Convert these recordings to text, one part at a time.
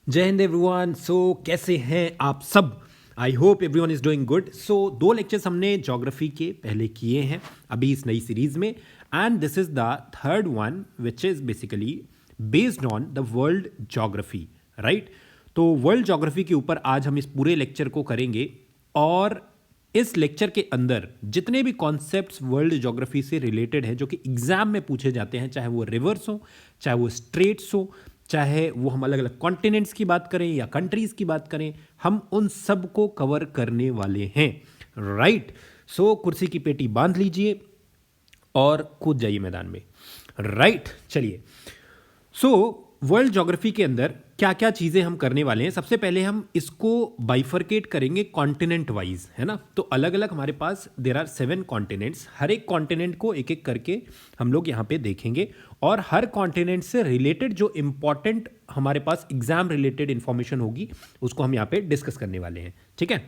जय हिंद एवरीवन। सो कैसे हैं आप सब? I hope everyone is doing good. So 2 lectures हमने ज्योग्राफी के पहले किए हैं अभी इस नई सीरीज में, and this is the third one which is basically based on the world geography, right? तो वर्ल्ड ज्योग्राफी के ऊपर आज हम इस पूरे लेक्चर को करेंगे, और इस लेक्चर के अंदर जितने भी कॉन्सेप्ट्स वर्ल्ड ज्योग्राफी से रिलेटेड हैं जो कि एग्जाम में पूछे जाते हैं, चाहे वो रिवर्स हो, चाहे वो स्ट्रेट्स हो, चाहे वो हम अलग अलग कॉन्टिनेंट्स की बात करें या कंट्रीज की बात करें, हम उन सब को कवर करने वाले हैं, राइट? सो कुर्सी की पेटी बांध लीजिए और कूद जाइए मैदान में, राइट? चलिए, सो वर्ल्ड ज्योग्राफी के अंदर क्या क्या चीज़ें हम करने वाले हैं। सबसे पहले हम इसको बाइफरकेट करेंगे कॉन्टिनेंट वाइज, है ना? तो अलग अलग हमारे पास देर आर 7 कॉन्टिनेंट्स, हर एक कॉन्टिनेंट को एक एक करके हम लोग यहाँ पे देखेंगे, और हर कॉन्टिनेंट से रिलेटेड जो इंपॉर्टेंट हमारे पास एग्जाम रिलेटेड इंफॉर्मेशन होगी उसको हम यहाँ पे डिस्कस करने वाले हैं, ठीक है?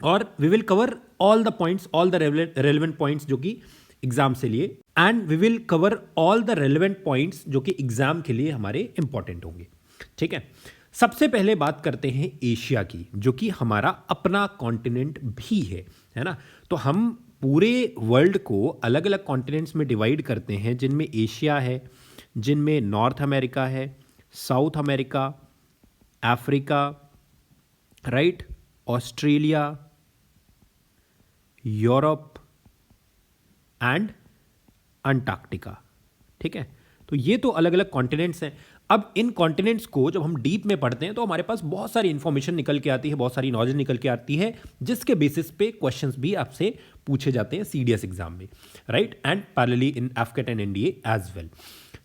और we will cover all the points, all the relevant points जो कि एग्जाम से लिए, and we will cover all the relevant points जो कि एग्जाम के लिए हमारे इंपॉर्टेंट होंगे, ठीक है? सबसे पहले बात करते हैं एशिया की, जो कि हमारा अपना कॉन्टिनेंट भी है ना? तो हम पूरे वर्ल्ड को अलग अलग कॉन्टिनेंट्स में डिवाइड करते हैं, जिनमें एशिया है, जिनमें नॉर्थ अमेरिका है, South America, Africa, right, Australia, Europe and Antarctica, ठीक है? तो ये तो अलग अलग कॉन्टिनेंट्स हैं। अब इन कॉन्टिनेंट्स को जब हम डीप में पढ़ते हैं तो हमारे पास बहुत सारी इंफॉर्मेशन निकल के आती है, बहुत सारी नॉलेज निकल के आती है, जिसके बेसिस पे क्वेश्चंस भी आपसे पूछे जाते हैं सीडीएस एग्जाम में, right? And parallelly in AFCAT and NDA as well.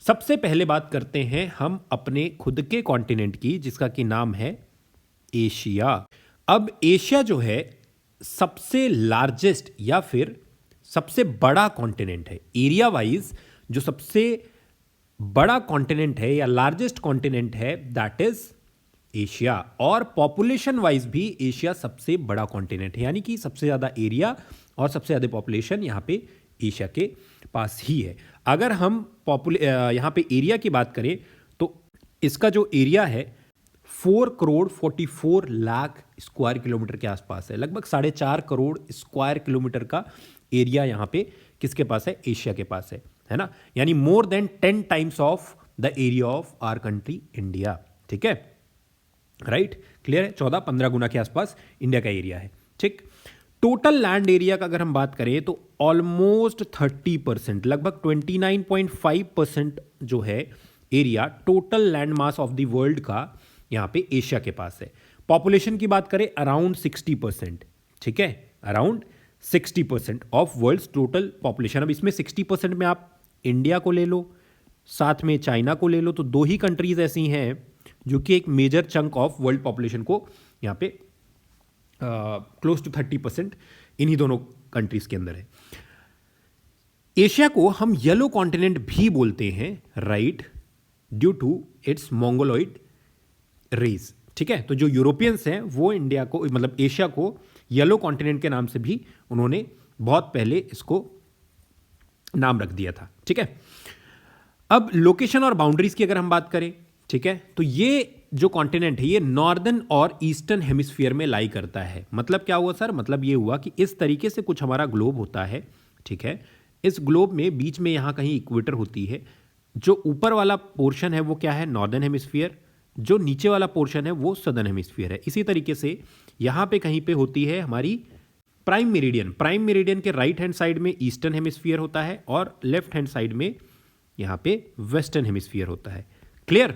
सबसे पहले बात करते हैं हम अपने खुद के कॉन्टिनेंट की, जिसका कि नाम है एशिया। अब एशिया जो है सबसे लार्जेस्ट या फिर सबसे बड़ा कॉन्टिनेंट है, एरिया वाइज जो सबसे बड़ा कॉन्टिनेंट है या लार्जेस्ट कॉन्टिनेंट है, दैट इज एशिया। और पॉपुलेशन वाइज भी एशिया सबसे बड़ा कॉन्टिनेंट है, यानी कि सबसे ज्यादा एरिया और सबसे ज्यादा पॉपुलेशन यहाँ पे एशिया के पास ही है। अगर हम यहाँ पे एरिया की बात करें तो इसका जो एरिया है 4 करोड़ 44 लाख स्क्वायर किलोमीटर के आसपास है, लगभग 4.5 करोड़ स्क्वायर किलोमीटर का एरिया यहाँ पे किसके पास है? एशिया के पास है ना? यानी more than 10 times of the area of our country India, ठीक है? राइट, क्लियर है? 14-15 गुना के आसपास इंडिया का एरिया है, ठीक? टोटल लैंड एरिया का अगर हम बात करें तो ऑलमोस्ट 30%, लगभग 29.5% जो है area total land mass of the world का यहाँ पे एशिया के पास है। पॉपुलेशन की बात करें अराउंड 60%, ठीक है? Around 60% of world total population. अब इसमें 60% में आप इंडिया को ले लो, साथ में चाइना को ले लो, तो 2 ही कंट्रीज ऐसी हैं जो कि एक major chunk of world population को यहाँ पे क्लोज टू 30% इन्हीं दोनों कंट्रीज के अंदर है। एशिया को हम येलो कॉन्टिनेंट भी बोलते हैं, right, due to its Mongoloid race, ठीक है? तो जो यूरोपियंस हैं वो इंडिया को, मतलब एशिया को येलो कॉन्टिनेंट के नाम से भी उन्होंने बहुत पहले इसको नाम रख दिया था, ठीक है? अब लोकेशन और बाउंड्रीज की अगर हम बात करें, ठीक है, तो ये जो कॉन्टिनेंट है ये नॉर्दर्न और ईस्टर्न हेमिस्फीयर में लाई करता है। मतलब क्या हुआ सर? मतलब ये हुआ कि इस तरीके से कुछ हमारा ग्लोब होता है, ठीक है? इस ग्लोब में बीच में यहां कहीं इक्वेटर होती है, जो ऊपर वाला पोर्शन है वो क्या है? नॉर्दर्न हेमिस्फीयर, जो नीचे वाला पोर्शन है वो सदर्न हेमिस्फीयर है। इसी तरीके से यहां पे कहीं पे होती है हमारी प्राइम मेरिडियन। प्राइम मेरिडियन के राइट हैंड साइड में ईस्टर्न हेमिस्फीयर होता है और लेफ्ट हैंड साइड में यहां पे वेस्टर्न हेमिस्फीयर होता है, क्लियर?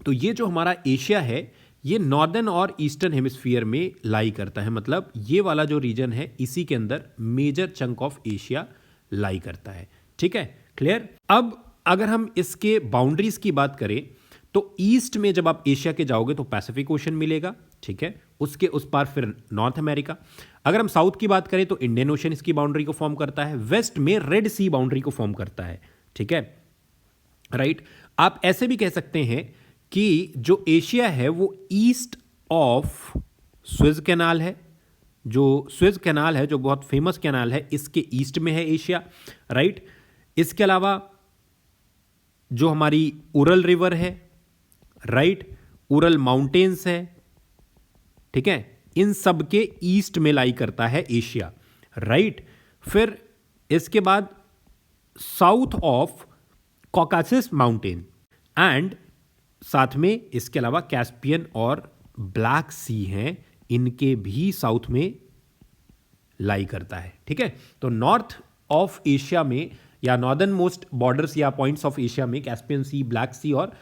तो ये जो हमारा एशिया है ये नॉर्दर्न और ईस्टर्न हेमिस्फीयर में लाई करता है, मतलब ये वाला जो रीजन है इसी के अंदर मेजर चंक ऑफ एशिया लाई करता है, ठीक है? क्लियर? अब अगर हम इसके बाउंड्रीज की बात करें तो ईस्ट में जब आप एशिया के जाओगे तो पैसिफिक ओशन मिलेगा, ठीक है? उसके उस पार फिर नॉर्थ अमेरिका। अगर हम साउथ की बात करें तो इंडियन ओशन इसकी बाउंड्री को फॉर्म करता है, वेस्ट में रेड सी बाउंड्री को फॉर्म करता है, ठीक है? राइट? आप ऐसे भी कह सकते हैं कि जो एशिया है वो ईस्ट ऑफ स्वेज कैनाल है, जो स्वेज कैनाल है जो बहुत फेमस कैनाल है, इसके ईस्ट में है एशिया, राइट? इसके अलावा जो हमारी उरल रिवर है, राइट, उरल माउंटेन्स है, ठीक है, इन सब के ईस्ट में लाई करता है एशिया, राइट। फिर इसके बाद south of Caucasus mountain and साथ में इसके अलावा कैस्पियन और ब्लैक सी हैं, इनके भी साउथ में लाई करता है, ठीक है। तो नॉर्थ ऑफ एशिया में या नॉर्दर्न मोस्ट बॉर्डर्स या पॉइंट्स ऑफ एशिया में कैस्पियन सी, ब्लैक सी और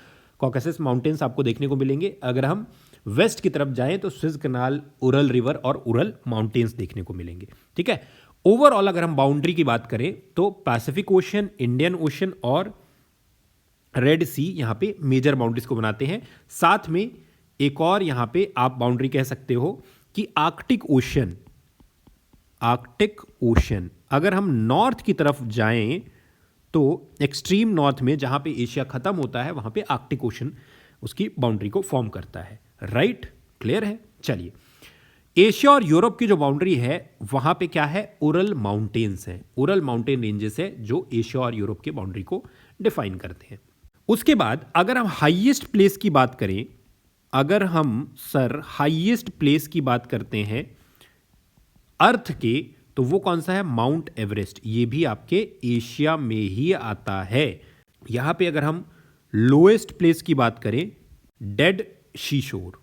कॉकासस माउंटेन्स आपको देखने को मिलेंगे। अगर हम वेस्ट की तरफ जाएं तो स्विज कनाल, उरल रिवर और उरल माउंटेन्स देखने को मिलेंगे, ठीक है। ओवरऑल अगर हम बाउंड्री की बात करें तो पैसिफिक ओशन, इंडियन ओशन और रेड सी यहां पे मेजर बाउंड्रीज को बनाते हैं। साथ में एक और यहां पे आप बाउंड्री कह सकते हो कि आर्कटिक ओशन अगर हम नॉर्थ की तरफ जाएं तो एक्सट्रीम नॉर्थ में जहां पे एशिया खत्म होता है वहां पे आर्कटिक ओशन उसकी बाउंड्री को फॉर्म करता है, राइट। क्लियर है। चलिए, एशिया और यूरोप की जो बाउंड्री है वहां पे क्या है, उरल माउंटेन्स हैं, उरल माउंटेन रेंजेस है जो एशिया और यूरोप की बाउंड्री को डिफाइन करते हैं। उसके बाद अगर हम हाईएस्ट प्लेस की बात करें, अगर हम हाईएस्ट प्लेस की बात करते हैं अर्थ के, तो वो कौन सा है, माउंट एवरेस्ट। ये भी आपके एशिया में ही आता है। यहां पे अगर हम लोएस्ट प्लेस की बात करें, डेड शीशोर।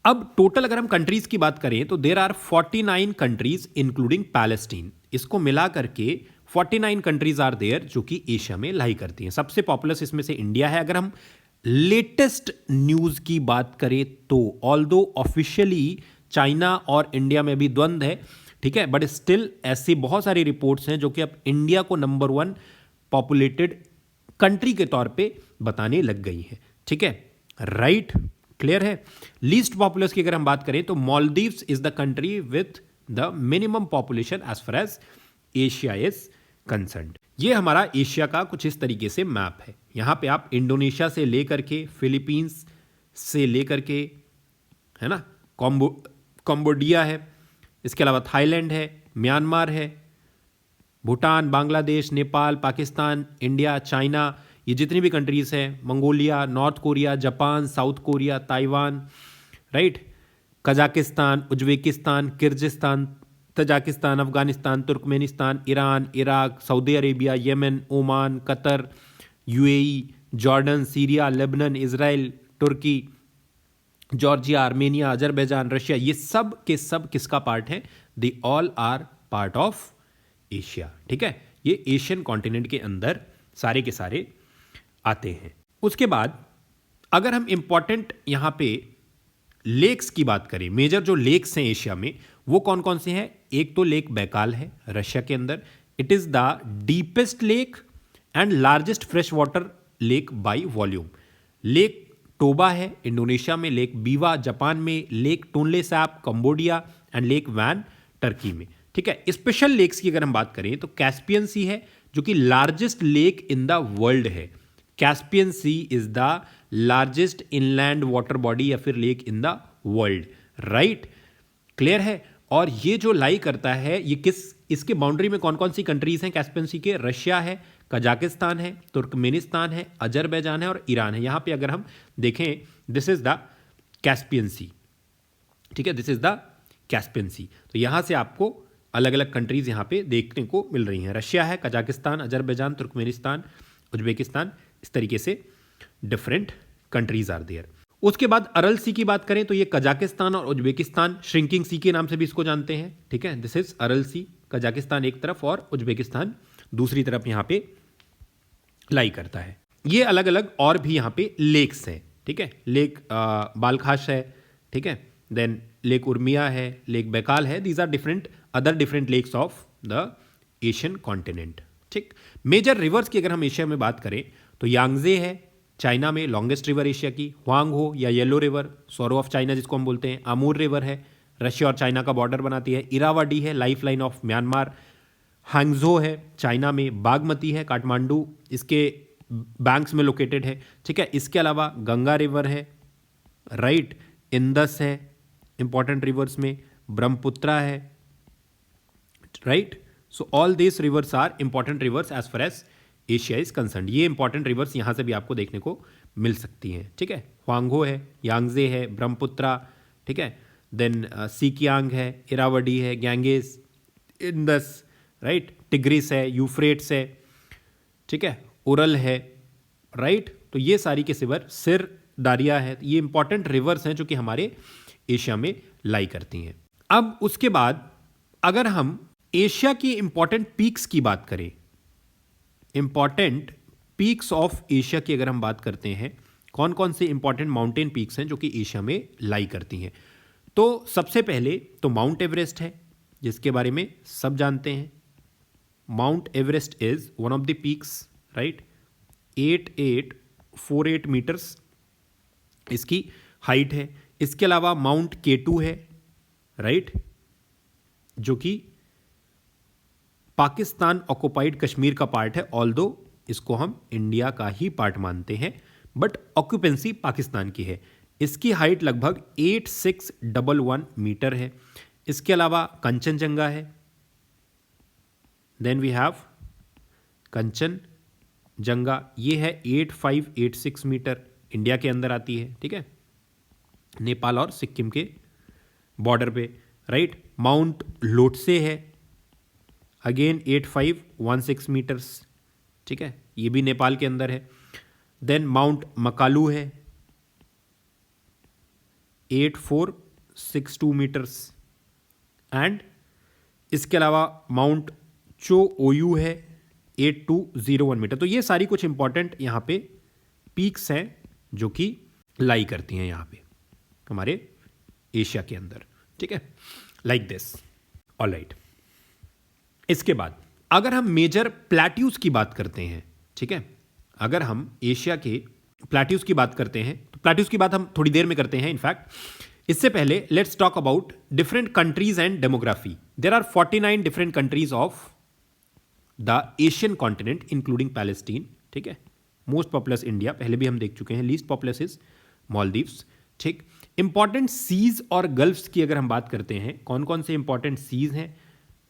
अब टोटल अगर हम कंट्रीज की बात करें तो there are 49 countries including Palestine. इसको मिला करके 49 कंट्रीज आर देयर जो कि एशिया में लाई करती हैं। सबसे पॉपुलस इसमें से इंडिया है। अगर हम लेटेस्ट न्यूज की बात करें तो ऑल्दो ऑफिशियली चाइना और इंडिया में भी द्वंद्व है, ठीक है, बट स्टिल ऐसी बहुत सारी रिपोर्ट्स हैं जो कि अब इंडिया को नंबर 1 पॉपुलेटेड कंट्री के तौर पे बताने लग गई है, ठीक है, राइट। क्लियर है। लीस्ट पॉपुलस की अगर हम बात करें तो Maldives is the country with the minimum population as far as Asia is concerned. ये हमारा एशिया का कुछ इस तरीके से मैप है। यहां पे आप इंडोनेशिया से लेकर के, फिलीपींस से लेकर के, है ना, कंबोडिया है, इसके अलावा थाईलैंड है, म्यांमार है, भूटान, बांग्लादेश, नेपाल, पाकिस्तान, इंडिया, चाइना, ये जितनी भी कंट्रीज हैं, Mongolia, North Korea, Japan, South Korea, Taiwan, right, Kazakhstan, Uzbekistan, Kyrgyzstan, Tajikistan, Afghanistan, Turkmenistan, Iran, Iraq, Saudi Arabia, Yemen, Oman, Qatar, UAE, Jordan, Syria, Lebanon, Israel, Turkey, Georgia, Armenia, Azerbaijan, Russia, ये सब के सब किसका part है, they all are part of Asia, ठीक है। ये Asian continent के अंदर सारे के सारे आते हैं। उसके बाद अगर हम इंपॉर्टेंट यहां पे लेक्स की बात करें, मेजर जो लेक्स हैं एशिया में वो कौन कौन से हैं, एक तो लेक बैकाल है रशिया के अंदर, it is the deepest lake and largest fresh water lake by volume. Lake Toba है इंडोनेशिया में, लेक बीवा जापान में, Lake Tonle Sap Cambodia and Lake Van Turkey में, ठीक है। स्पेशल लेक्स की अगर हम बात करें तो कैस्पियन सी है जो कि largest lake in the world है। Caspian Sea is the largest inland water body या फिर lake in the world, right. Clear है। और ये जो लाई करता है ये इसके बाउंड्री में कौन कौन सी कंट्रीज हैं कैस्पियन सी के, रशिया है, कजाकिस्तान है, तुर्कमेनिस्तान है, अजरबैजान है और ईरान है। यहां पे अगर हम देखें, दिस इज द कैस्पियन सी, ठीक है, दिस इज द कैस्पियन सी। तो यहां से आपको अलग अलग कंट्रीज यहां पे देखने को मिल रही हैं। रशिया है, कजाकिस्तान, अजरबैजान, तुर्कमेनिस्तान, उज्बेकिस्तान, इस तरीके से डिफरेंट कंट्रीज आर देयर। उसके बाद अरल सी की बात करें तो ये कजाकिस्तान और उज्बेकिस्तान, श्रिंकिंग सी के नाम से भी इसको जानते हैं, ठीक है, this is Aral Sea. Kazakhstan एक तरफ और उज्बेकिस्तान दूसरी तरफ यहां पे लाई करता है। ये अलग अलग और भी यहां पे लेक्स हैं, ठीक है, लेक बालखाश है, ठीक है, देन लेक उर्मिया है, लेक बैकाल है, these are different other different lakes of the Asian continent, ठीक। मेजर रिवर्स की अगर हम एशिया में बात करें तो यांगजे है चाइना में, लॉन्गेस्ट रिवर एशिया की, हुआंग हो या येलो रिवर, सोरो ऑफ चाइना जिसको हम बोलते हैं, आमूर रिवर है, रशिया और चाइना का बॉर्डर बनाती है, इरावाडी है, लाइफ लाइन ऑफ म्यांमार, हांगझो है चाइना में, बागमती है काठमांडू इसके बैंक्स में लोकेटेड है, ठीक है। इसके अलावा गंगा रिवर है, राइट, इंदस है इंपॉर्टेंट रिवर्स में, ब्रह्मपुत्रा है, right. So all this rivers are important rivers as far as Asia is concern. ये इंपॉर्टेंट रिवर्स यहां से भी आपको देखने को मिल सकती हैं, ठीक है। स्वांगो है, यांगजे है, ब्रह्मपुत्रा, ठीक है, देन सीकियांग है, इरावडी है, गैंगेस, इंदस, राइट, टिग्रिस है, यूफ्रेट्स है, ठीक है, उरल है, राइट। तो ये सारी के सिर दारिया है, ये इंपॉर्टेंट रिवर्स हैं जो कि हमारे एशिया में लाई करती हैं। अब उसके बाद अगर हम एशिया की इंपॉर्टेंट पीक्स की बात करें, इंपॉर्टेंट पीक्स ऑफ एशिया की अगर हम बात करते हैं, कौन कौन से इंपॉर्टेंट माउंटेन पीक्स हैं जो कि एशिया में लाई करती हैं, तो सबसे पहले तो माउंट एवरेस्ट है, जिसके बारे में सब जानते हैं। Mount Everest is one of the peaks, right, 8848 metres इसकी हाइट है। इसके अलावा माउंट केटू है, राइट, जो कि पाकिस्तान ऑक्युपाइड कश्मीर का पार्ट है, ऑल्दो इसको हम इंडिया का ही पार्ट मानते हैं, बट ऑक्यूपेंसी पाकिस्तान की है। इसकी हाइट लगभग 8611 मीटर है। इसके अलावा कंचनजंगा है, देन वी हैव कंचनजंगा, ये है 8586 मीटर, इंडिया के अंदर आती है, ठीक है, नेपाल और सिक्किम के बॉर्डर पे, राइट। माउंट लोटसे है, अगेन 8516 मीटर्स, ठीक है, ये भी नेपाल के अंदर है। देन माउंट मकालू है, 8462 मीटर्स, एंड इसके अलावा माउंट चो ओयू है 8201 मीटर। तो ये सारी कुछ इंपॉर्टेंट यहाँ पे पीक्स हैं जो कि लाई करती हैं यहाँ पे हमारे एशिया के अंदर, ठीक है, लाइक दिस, ऑलराइट। इसके बाद अगर हम मेजर प्लेट्यूज की बात करते हैं, ठीक है, अगर हम एशिया के प्लेट्यूज की बात करते हैं, तो प्लेट्यूज की बात हम थोड़ी देर में करते हैं। इनफैक्ट इससे पहले let's talk about different countries and demography. There are 49 different countries of the Asian continent including Palestine, ठीक है। मोस्ट पॉपुलस इंडिया, पहले भी हम देख चुके हैं, लीस्ट पॉपुलस इज मालदीव्स, ठीक। इंपॉर्टेंट सीज और गल्फ्स की अगर हम बात करते हैं, कौन कौन से इंपॉर्टेंट सीज हैं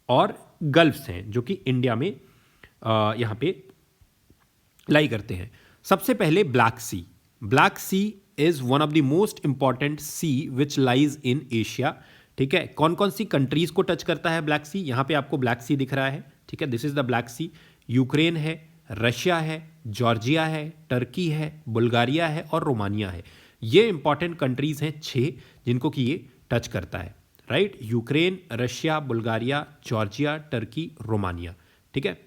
और गल्फ्स हैं जो कि इंडिया में यहाँ पे लाई करते हैं। सबसे पहले Black Sea. Black Sea is one of the most important sea which lies in Asia, ठीक है। कौन कौन सी कंट्रीज को टच करता है ब्लैक सी? यहाँ पे आपको ब्लैक सी दिख रहा है, ठीक है, this is the Black Sea. Ukraine है, रशिया है, जॉर्जिया है, टर्की है, बुल्गारिया है और रोमानिया है। ये इंपॉर्टेंट कंट्रीज हैं 6 जिनको कि ये टच करता है, right. Ukraine, Russia, Bulgaria, Georgia, Turkey, Romania, ठीक है।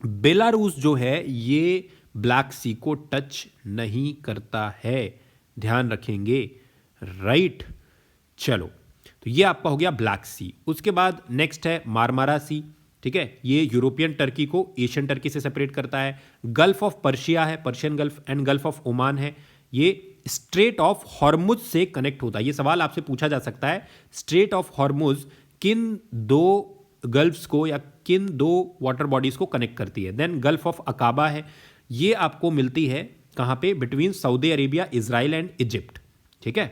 बेलारूस जो है ये ब्लैक सी को टच नहीं करता है, ध्यान रखेंगे, राइट। चलो, तो ये आपका हो गया ब्लैक सी। उसके बाद नेक्स्ट है मारमारा सी, ठीक है, ये यूरोपियन टर्की को एशियन टर्की से सेपरेट करता है। गल्फ ऑफ पर्शिया है, Persian gulf, and Gulf of Oman है, ये स्ट्रेट ऑफ हॉर्मुज से कनेक्ट होता है। ये सवाल आपसे पूछा जा सकता है, स्ट्रेट ऑफ हॉर्मुज किन दो गल्फ्स को या किन दो वाटर बॉडीज को कनेक्ट करती है। देन गल्फ ऑफ अकाबा है, ये आपको मिलती है कहां पे? Between Saudi Arabia, Israel and Egypt, ठीक है,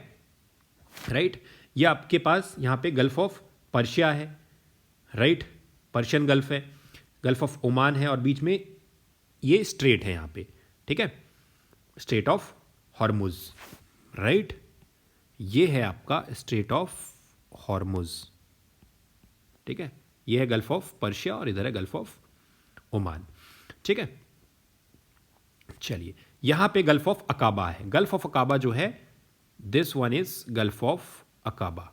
राइट। ये आपके पास यहां पे गल्फ ऑफ पर्शिया है, राइट, पर्शियन गल्फ है, गल्फ ऑफ ओमान है और बीच में ये स्ट्रेट है यहां पे, ठीक है, स्ट्रेट ऑफ हॉर्मुज, राइट। ये है आपका स्ट्रेट ऑफ हॉर्मुज, ठीक है, ये है गल्फ ऑफ पर्शिया और इधर है गल्फ ऑफ ओमान, ठीक है। चलिए, यहां पे गल्फ ऑफ अकाबा है। गल्फ ऑफ अकाबा जो है, this one is gulf of Aqaba,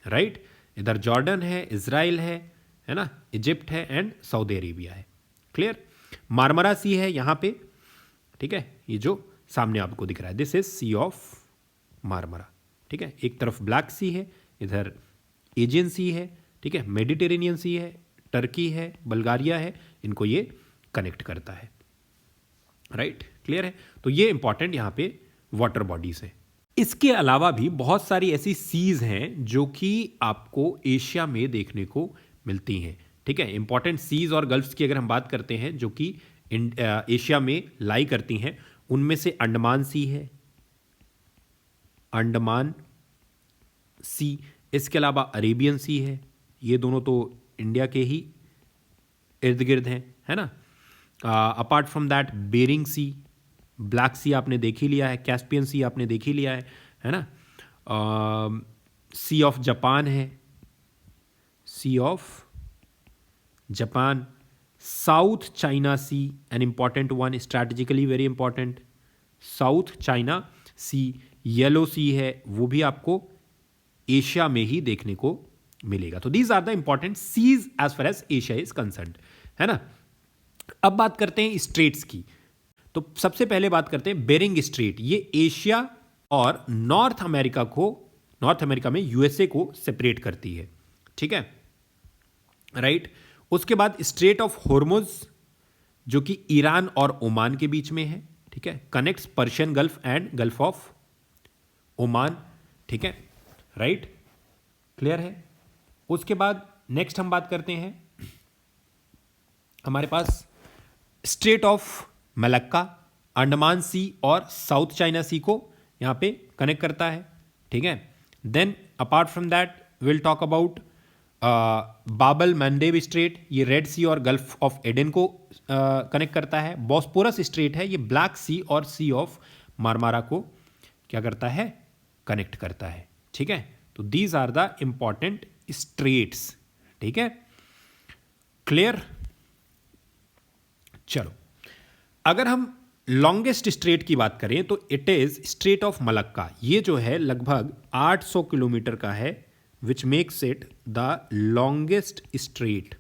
right. इधर जॉर्डन है, इजराइल है ना, इजिप्ट है एंड सऊदी अरेबिया है, क्लियर। मारमरा सी है यहां पे, ठीक है, ये जो सामने आपको दिख रहा है, दिस इज सी ऑफ मारमरा, ठीक है। एक तरफ ब्लैक सी है, इधर एजियन सी है, ठीक है, मेडिटेरेनियन सी है, टर्की है, बुल्गारिया है, इनको ये कनेक्ट करता है, राइट, क्लियर है। तो ये इंपॉर्टेंट यहां पे वाटर बॉडीज हैं। इसके अलावा भी बहुत सारी ऐसी सीज हैं जो कि आपको एशिया में देखने को मिलती हैं, ठीक है। इंपॉर्टेंट सीज और गल्फ्स की अगर हम बात करते हैं जो कि एशिया में लाई करती हैं, उनमें से अंडमान सी है, अंडमान सी। इसके अलावा अरेबियन सी है, ये दोनों तो इंडिया के ही इर्द गिर्द हैं, है ना। Apart from that Bering Sea, Black Sea आपने देख ही लिया है, कैस्पियन सी आपने देख ही लिया है ना। सी ऑफ जापान है, Sea of Japan. South China Sea, an important one, strategically very important. South China Sea, Yellow Sea है, वो भी आपको एशिया में ही देखने को मिलेगा। तो these are the important seas as far as Asia is concerned, है ना। अब बात करते हैं स्ट्रेट्स की। तो सबसे पहले बात करते हैं बेरिंग स्ट्रेट। ये एशिया और नॉर्थ अमेरिका में यूएसए को सेपरेट करती है, ठीक है, राइट। उसके बाद स्ट्रेट ऑफ हॉर्मुज, जो कि ईरान और ओमान के बीच में है, ठीक है, connects Persian gulf and Gulf of Oman, ठीक है, राइट, क्लियर है। उसके बाद नेक्स्ट हम बात करते हैं, हमारे पास स्ट्रेट ऑफ मलक्का, अंडमान सी और साउथ चाइना सी को यहां पे कनेक्ट करता है, ठीक है। Then apart from that will talk about Bab el Mandeb strait, ये रेड सी और गल्फ ऑफ एडन को कनेक्ट करता है। बॉस्पोरस स्ट्रेट है, ये ब्लैक सी और सी ऑफ मारमारा को क्या करता है, कनेक्ट करता है, ठीक है। तो these are the important straits, ठीक है, क्लियर। चलो, अगर हम लॉन्गेस्ट स्ट्रेट की बात करें तो it is Strait of Malacca. ये जो है लगभग 800 किलोमीटर का है, which makes it the longest straight,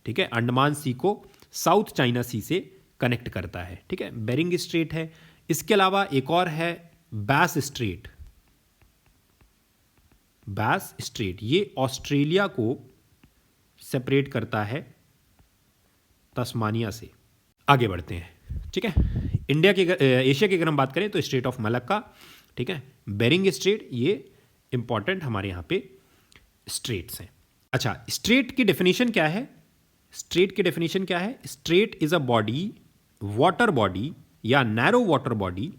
ठीक है। अंडमान सी को साउथ चाइना सी से कनेक्ट करता है, ठीक है। बेरिंग स्ट्रेट है। इसके अलावा एक और है बैस स्ट्रेट। बैस स्ट्रेट ये ऑस्ट्रेलिया को सेपरेट करता है तस्मानिया से। आगे बढ़ते हैं, ठीक है। एशिया की अगर हम बात करें तो स्ट्रेट ऑफ मलक्का, ठीक है, बेरिंग स्ट्रेट, ये इंपॉर्टेंट हमारे यहां पे स्ट्रेट्स हैं। अच्छा, स्ट्रेट की डेफिनेशन क्या है? स्ट्रेट की डेफिनेशन क्या है? Strait is a body, water body या नैरो वाटर बॉडी,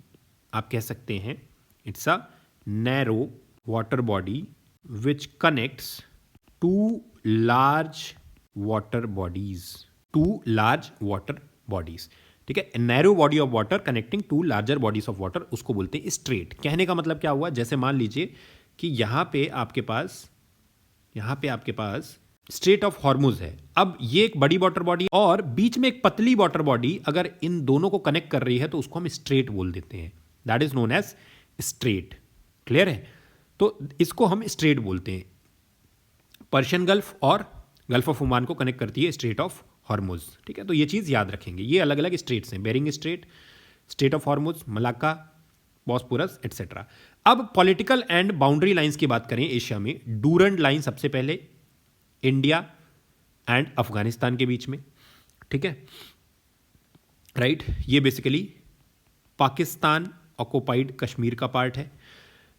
आप कह सकते हैं it's a narrow water body which connects two large water bodies, two large water bodies, ठीक है। Narrow body of water connecting two larger bodies of water, उसको बोलते हैं स्ट्रेट। कहने का मतलब क्या हुआ, जैसे मान लीजिए कि यहां पे आपके पास स्ट्रेट ऑफ हॉर्मुज है। अब ये एक बड़ी वाटर बॉडी और बीच में एक पतली वाटर बॉडी अगर इन दोनों को कनेक्ट कर रही है तो उसको हम स्ट्रेट बोल देते हैं, that is known as strait, clear है। तो इसको हम स्ट्रेट बोलते हैं। पर्शियन गल्फ और गल्फ ऑफ ओमान को कनेक्ट करती है स्ट्रेट ऑफ हॉर्मुज, ठीक है। तो ये चीज याद रखेंगे, ये अलग अलग स्ट्रेट्स हैं, Bering Strait, strait of Hormuz, Malacca, Bosporus etcetera. अब पॉलिटिकल एंड बाउंड्री लाइंस की बात करें एशिया में, डूरंड लाइन सबसे पहले इंडिया एंड अफगानिस्तान के बीच में, ठीक है, राइट। ये बेसिकली पाकिस्तान ऑक्युपाइड कश्मीर का पार्ट है।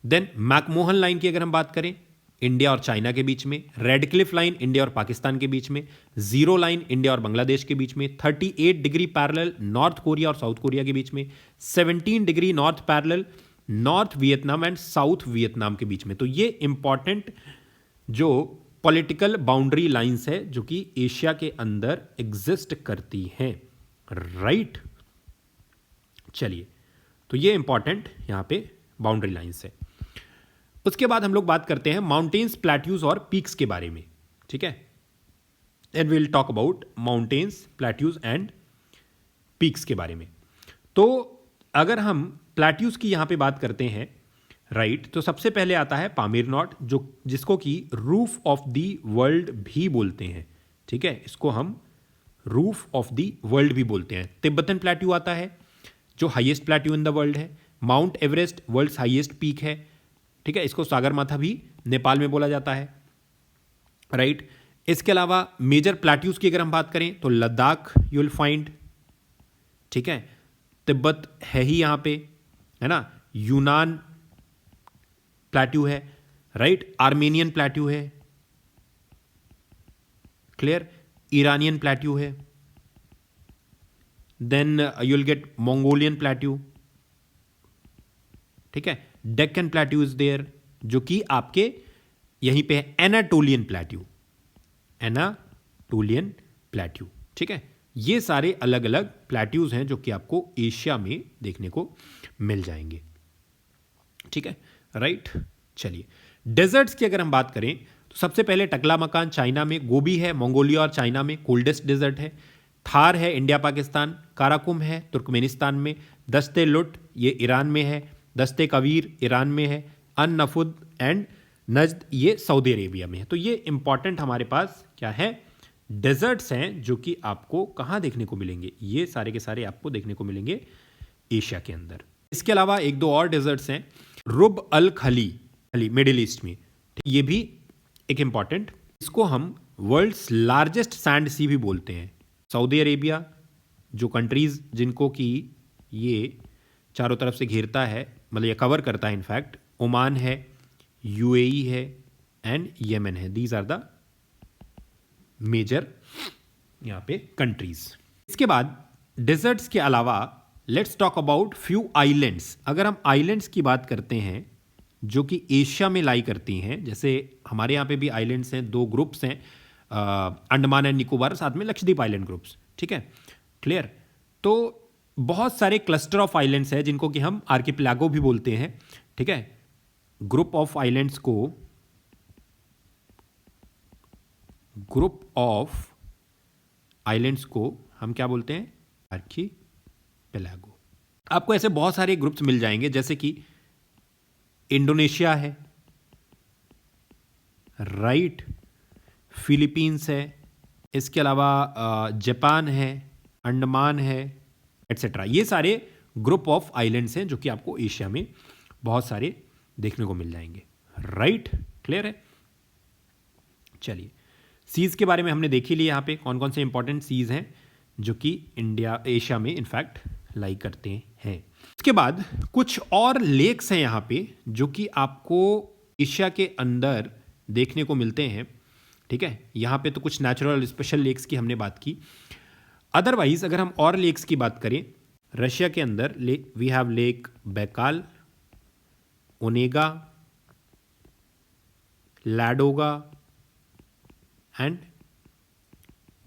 देन मैकमोहन लाइन की अगर हम बात करें, इंडिया और चाइना के बीच में। रेड क्लिफ लाइन इंडिया और पाकिस्तान के बीच में। जीरो लाइन इंडिया और बांग्लादेश के बीच में। 38 डिग्री पैरेलल नॉर्थ कोरिया और साउथ कोरिया के बीच में। 17 degree north parallel north Vietnam and south Vietnam के बीच में। तो ये इंपॉर्टेंट जो पॉलिटिकल बाउंड्री लाइंस है जो कि एशिया के अंदर एग्जिस्ट करती हैं, राइट। चलिए, तो ये इंपॉर्टेंट यहां पे बाउंड्री लाइंस है। उसके बाद हम लोग बात करते हैं माउंटेन्स, प्लेट्यूज और पीक्स के बारे में, ठीक है। And we will talk about mountains, plateaus and peaks के बारे में। तो अगर हम प्लेट्यूज की यहां पे बात करते हैं, राइट, तो सबसे पहले आता है पामीर नॉट, जिसको कि रूफ ऑफ द वर्ल्ड भी बोलते हैं, ठीक है। इसको हम रूफ ऑफ द वर्ल्ड भी बोलते हैं। तिब्बतन प्लेट्यू आता है जो highest plateau in the world है। Mount Everest world's highest peak है, ठीक है। इसको सागर माथा भी नेपाल में बोला जाता है, राइट। इसके अलावा मेजर प्लेट्यूज की अगर हम बात करें तो लद्दाख यू विल फाइंड, ठीक है। तिब्बत है ही यहां पे, है ना। यूनान प्लेट्यू है, राइट। आर्मेनियन प्लेट्यू है, क्लियर। ईरानियन प्लेट्यू है। Then you will get Mongolian plateau, ठीक है। डेक्कन प्लेट्यू इज देयर, जो कि आपके यहीं पे है। एनाटोलियन प्लेट्यू, एनाटोलियन प्लेट्यू, ठीक है। ये सारे अलग अलग प्लेट्यूज हैं जो कि आपको एशिया में देखने को मिल जाएंगे। ठीक है, राइट। चलिए, डेजर्ट्स की अगर हम बात करें तो सबसे पहले टकलामकान चाइना में, गोबी है मंगोलिया और चाइना में, कोल्डेस्ट डेजर्ट है। थार है इंडिया पाकिस्तान, काराकुम है तुर्कमेनिस्तान में, दस्ते लुट ये ईरान में है, दस्ते कबीर ईरान में है, अन नफुद एंड नज्द ये सऊदी अरेबिया में है। तो ये इंपॉर्टेंट हमारे पास क्या है, डेजर्ट्स हैं जो कि आपको कहाँ देखने को मिलेंगे, ये सारे के सारे आपको देखने को मिलेंगे एशिया के अंदर। इसके अलावा एक दो और डेजर्ट्स हैं, रुब अल खली मिडिल ईस्ट में, ये भी एक इंपॉर्टेंट, इसको हम वर्ल्ड्स लार्जेस्ट सैंड सी भी बोलते हैं। सऊदी अरेबिया जो कंट्रीज जिनको कि ये चारों तरफ से घेरता है, मतलब ये कवर करता है इनफैक्ट, ओमान है, यूएई है एंड येमेन है, दीज आर द मेजर यहाँ पे कंट्रीज। इसके बाद डेजर्ट्स के अलावा let's talk about few islands. अगर हम आइलैंड्स की बात करते हैं जो कि एशिया में लाई करती हैं, जैसे हमारे यहाँ पे भी आइलैंड्स हैं, दो ग्रुप्स हैं, अंडमान एंड निकोबार, साथ में लक्षद्वीप आइलैंड ग्रुप्स। ठीक है, क्लियर। तो बहुत सारे क्लस्टर ऑफ आइलैंड्स हैं जिनको कि हम आर्किपेलागो भी बोलते हैं। ठीक है, ग्रुप ऑफ आइलैंड्स को हम क्या बोलते हैं, आर्किपेलागो। आपको ऐसे बहुत सारे ग्रुप्स मिल जाएंगे, जैसे कि इंडोनेशिया है, राइट, फिलीपींस है, इसके अलावा जापान है, अंडमान है, एटसेट्रा। ये सारे ग्रुप ऑफ आइलैंड्स हैं जो कि आपको एशिया में बहुत सारे देखने को मिल जाएंगे, राइट, क्लियर है। चलिए, सीज के बारे में हमने देख ही लिया, यहाँ पे कौन कौन से इंपॉर्टेंट सीज हैं जो कि एशिया में इनफैक्ट लाई करते हैं। इसके बाद कुछ और लेक्स हैं यहाँ पे जो कि आपको एशिया के अंदर देखने को मिलते हैं। ठीक है, यहाँ पे तो कुछ नेचुरल स्पेशल लेक्स की हमने बात की। अदरवाइज अगर हम और लेक्स की बात करें, रशिया के अंदर we have Lake Baikal, Onega, Ladoga and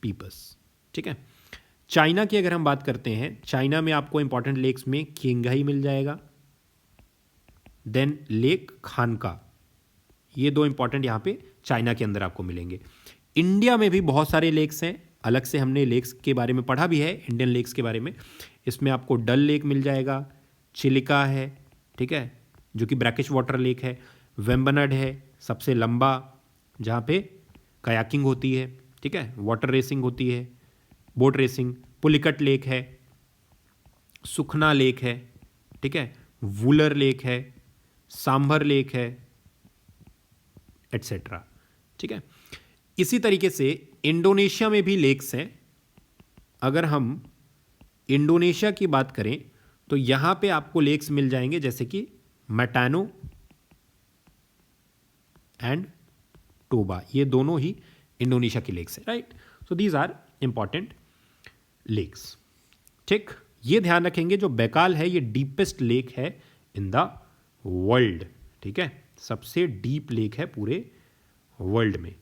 Peipus. ठीक है, चाइना की अगर हम बात करते हैं, चाइना में आपको इंपॉर्टेंट लेक्स में किंगहाई मिल जाएगा, देन लेक खानका, ये दो इंपॉर्टेंट यहाँ पे चाइना के अंदर आपको मिलेंगे। इंडिया में भी बहुत सारे लेक्स हैं, अलग से हमने लेक्स के बारे में पढ़ा भी है, इंडियन लेक्स के बारे में। इसमें आपको डल लेक मिल जाएगा, चिलिका है, ठीक है, जो कि ब्रैकिश वाटर लेक है, वेम्बनाड है सबसे लंबा, जहाँ पे कयाकिंग होती है, ठीक है, वाटर रेसिंग होती है, बोट रेसिंग, पुलिकट लेक है, सुखना लेक है, ठीक है, वुलर लेक है, सांभर लेक है, एटसेट्रा। ठीक है, इसी तरीके से इंडोनेशिया में भी लेक्स हैं। अगर हम इंडोनेशिया की बात करें तो यहाँ पे आपको लेक्स मिल जाएंगे जैसे कि मैटानो एंड टोबा, ये दोनों ही इंडोनेशिया की लेक्स हैं, right. So these are important lakes. ठीक, ये ध्यान रखेंगे जो बैकाल है ये डीपेस्ट लेक है इन द वर्ल्ड। ठीक है, सबसे डीप लेक है पूरे वर्ल्ड में।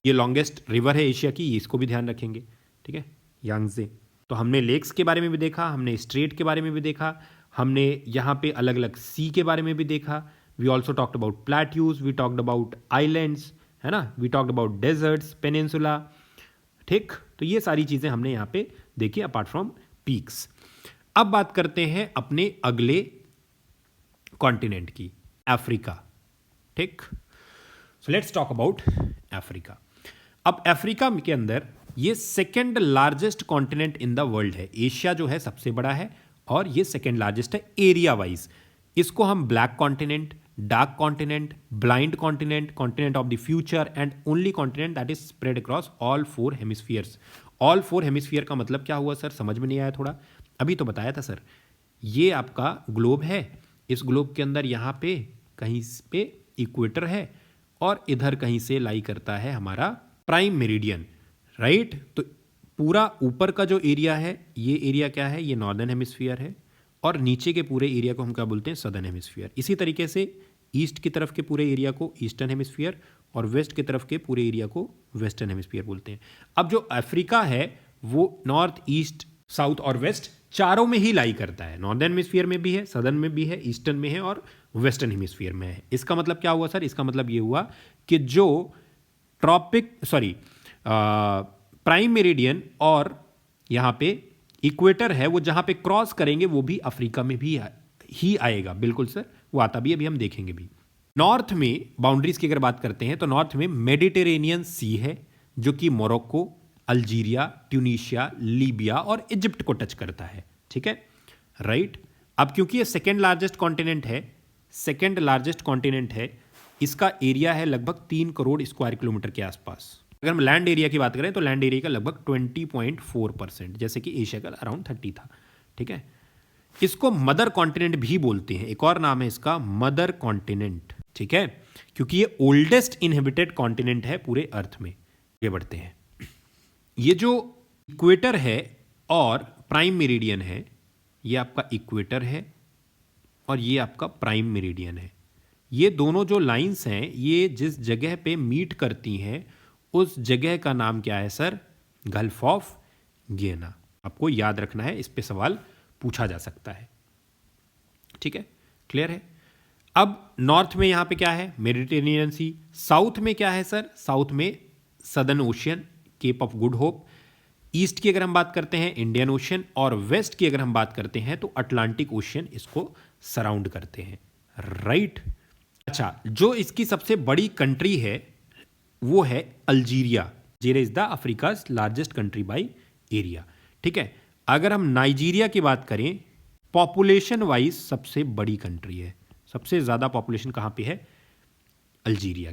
ये लॉन्गेस्ट रिवर है एशिया की, इसको भी ध्यान रखेंगे। ठीक है, यांगजे। तो हमने लेक्स के बारे में भी देखा, हमने स्ट्रेट के बारे में भी देखा, हमने यहाँ पे अलग अलग सी के बारे में भी देखा। We also talked about plateaus, we talked about islands, है ना, we talked about deserts, peninsula. ठीक, तो ये सारी चीज़ें हमने यहाँ पे देखी अपार्ट फ्रॉम पीक्स। अब बात करते हैं अपने अगले कॉन्टिनेंट की, अफ्रीका। ठीक, so let's talk about Africa. अब अफ्रीका के अंदर ये second largest continent in the world है। एशिया जो है सबसे बड़ा है और ये सेकेंड लार्जेस्ट है एरिया वाइज। इसको हम black continent, dark continent, blind continent, continent of the future and only continent that is spread across all 4 hemispheres. All 4 hemisphere का मतलब क्या हुआ सर, समझ में नहीं आया थोड़ा? अभी तो बताया था सर, ये आपका ग्लोब है, इस ग्लोब के अंदर यहाँ पे कहीं पे इक्वेटर है और इधर कहीं से लाई करता है हमारा प्राइम मेरिडियन, राइट। तो पूरा ऊपर का जो एरिया है ये एरिया क्या है, ये नॉर्दर्न हेमिस्फीयर है और नीचे के पूरे एरिया को हम क्या बोलते हैं, सदर्न हेमिस्फीयर। इसी तरीके से ईस्ट की तरफ के पूरे एरिया को ईस्टर्न हेमिस्फीयर और वेस्ट की तरफ के पूरे एरिया को वेस्टर्न हेमिस्फीयर बोलते हैं। अब जो अफ्रीका है वो नॉर्थ, ईस्ट, साउथ और वेस्ट चारों में ही लाई करता है। नॉर्दर्न हेमिस्फीयर में भी है, सदर्न में भी है, ईस्टर्न में है और वेस्टर्न हेमिस्फीयर में है। इसका मतलब क्या हुआ सर? इसका मतलब ये हुआ कि जो प्राइम मेरिडियन और यहाँ पे इक्वेटर है, वो जहाँ पे क्रॉस करेंगे वो भी अफ्रीका में भी ही आएगा। बिल्कुल सर, वो आता भी, अभी हम देखेंगे भी। नॉर्थ में बाउंड्रीज की अगर बात करते हैं तो नॉर्थ में मेडिटेरेनियन सी है, जो कि मोरक्को, अल्जीरिया, ट्यूनीशिया, लीबिया और इजिप्ट को टच करता है। ठीक है, राइट। अब क्योंकि ये सेकेंड लार्जेस्ट कॉन्टिनेंट है, इसका एरिया है लगभग 3 करोड़ स्क्वायर किलोमीटर के आसपास। अगर हम लैंड एरिया की बात करें तो लैंड एरिया का लगभग 20.4%, जैसे कि एशिया का अराउंड 30 था। ठीक है, इसको मदर कॉन्टिनेंट भी बोलते हैं, एक और नाम है इसका मदर कॉन्टिनेंट। ठीक है, क्योंकि ये ओल्डेस्ट इनहेबिटेड कॉन्टिनेंट है पूरे अर्थ में। आगे बढ़ते हैं। ये जो इक्वेटर है और प्राइम मेरिडियन है, ये आपका इक्वेटर है और ये आपका प्राइम मेरिडियन है। ये दोनों जो लाइंस हैं, ये जिस जगह पे मीट करती हैं उस जगह का नाम क्या है सर? गल्फ ऑफ गियाना। आपको याद रखना है, इस पे सवाल पूछा जा सकता है। ठीक है, क्लियर है। अब नॉर्थ में यहां पे क्या है? मेडिटेरेनियन सी। साउथ में क्या है सर? साउथ में Southern Ocean, Cape of Good Hope. East की अगर हम बात करते हैं इंडियन ओशियन, और वेस्ट की अगर हम बात करते हैं तो अटलांटिक ओशियन इसको सराउंड करते हैं। राइट। अच्छा, जो इसकी सबसे बड़ी कंट्री है वो है Algeria. Algeria is the Africa's largest country by area. ठीक है, अगर हम नाइजीरिया की बात करें, पॉपुलेशन वाइज सबसे बड़ी कंट्री है। सबसे ज़्यादा पॉपुलेशन कहाँ पे है? नाइजीरिया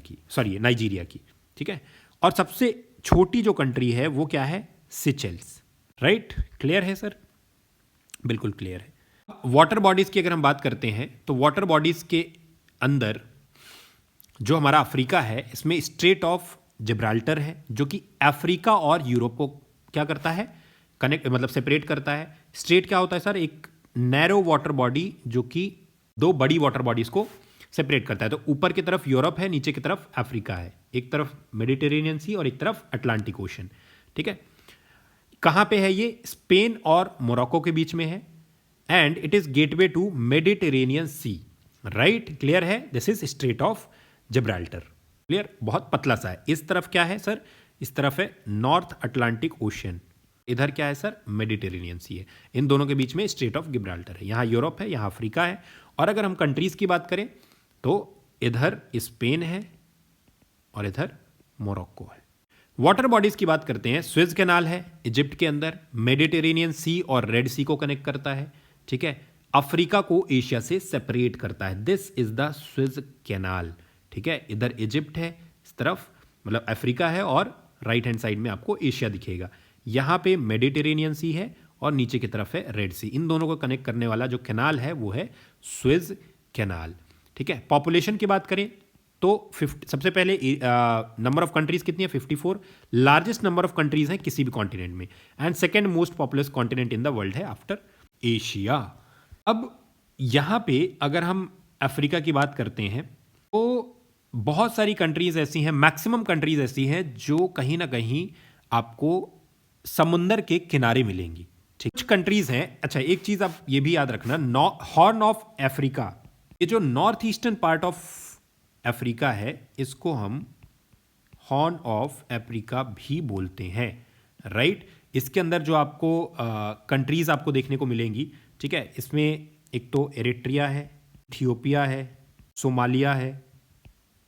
की। ठीक है, और सबसे छोटी जो कंट्री है वो क्या है? सिचेल्स। राइट, क्लियर है सर? बिल्कुल क्लियर है। वाटर बॉडीज की अगर हम बात करते हैं तो वाटर बॉडीज के अंदर जो हमारा अफ्रीका है, इसमें स्ट्रेट ऑफ जिब्राल्टर है, जो कि अफ्रीका और यूरोप को क्या करता है? मतलब सेपरेट करता है। स्ट्रेट क्या होता है सर? एक नैरो वाटर बॉडी जो कि दो बड़ी वाटर बॉडीज को सेपरेट करता है। तो ऊपर की तरफ यूरोप है, नीचे की तरफ अफ्रीका है, एक तरफ मेडिटेरेनियन सी और एक तरफ अटलांटिक ओशन। ठीक है, कहां पे है ये? स्पेन और मोरक्को के बीच में है, and it is gateway to Mediterranean Sea. Right, clear है? This is Strait of Gibraltar. Clear? बहुत पतला सा है। इस तरफ क्या है सर? इस तरफ है नॉर्थ अटलांटिक ओशियन, इधर क्या है सर? मेडिटेरेनियन सी है। इन दोनों के बीच में स्ट्रेट ऑफ जिब्राल्टर है। यहाँ यूरोप है, यहाँ अफ्रीका है। और अगर हम कंट्रीज की बात करें तो इधर स्पेन है और इधर मोरक्को है। वाटर बॉडीज की बात करते हैं, स्वेज कैनाल है इजिप्ट के अंदर, मेडिटेरेनियन सी और रेड सी को कनेक्ट करता है। ठीक है, अफ्रीका को एशिया से सेपरेट करता है। This is the Suez canal. ठीक है, इधर इजिप्ट है, इस तरफ मतलब अफ्रीका है, और राइट हैंड साइड में आपको एशिया दिखेगा। यहाँ पे मेडिटेरेनियन सी है और नीचे की तरफ है रेड सी। इन दोनों को कनेक्ट करने वाला जो कैनाल है वो है स्वेज कैनाल। ठीक है, पॉपुलेशन की बात करें तो सबसे पहले नंबर ऑफ कंट्रीज कितनी है? 54। लार्जेस्ट नंबर ऑफ कंट्रीज हैं किसी भी कॉन्टिनेंट में, and second most populous continent in the world है आफ्टर एशिया। अब यहाँ पे अगर हम अफ्रीका की बात करते हैं तो बहुत सारी कंट्रीज ऐसी हैं, मैक्सिमम कंट्रीज ऐसी हैं जो कहीं ना कहीं आपको समुंदर के किनारे मिलेंगी। ठीक, कुछ कंट्रीज हैं। अच्छा, एक चीज आप ये भी याद रखना, हॉर्न ऑफ अफ्रीका, ये जो north eastern part of Africa है, इसको हम हॉर्न ऑफ अफ्रीका भी बोलते हैं। राइट, इसके अंदर जो आपको कंट्रीज आपको देखने को मिलेंगी, ठीक है, इसमें एक तो एरिट्रिया है, इथियोपिया है, सोमालिया है,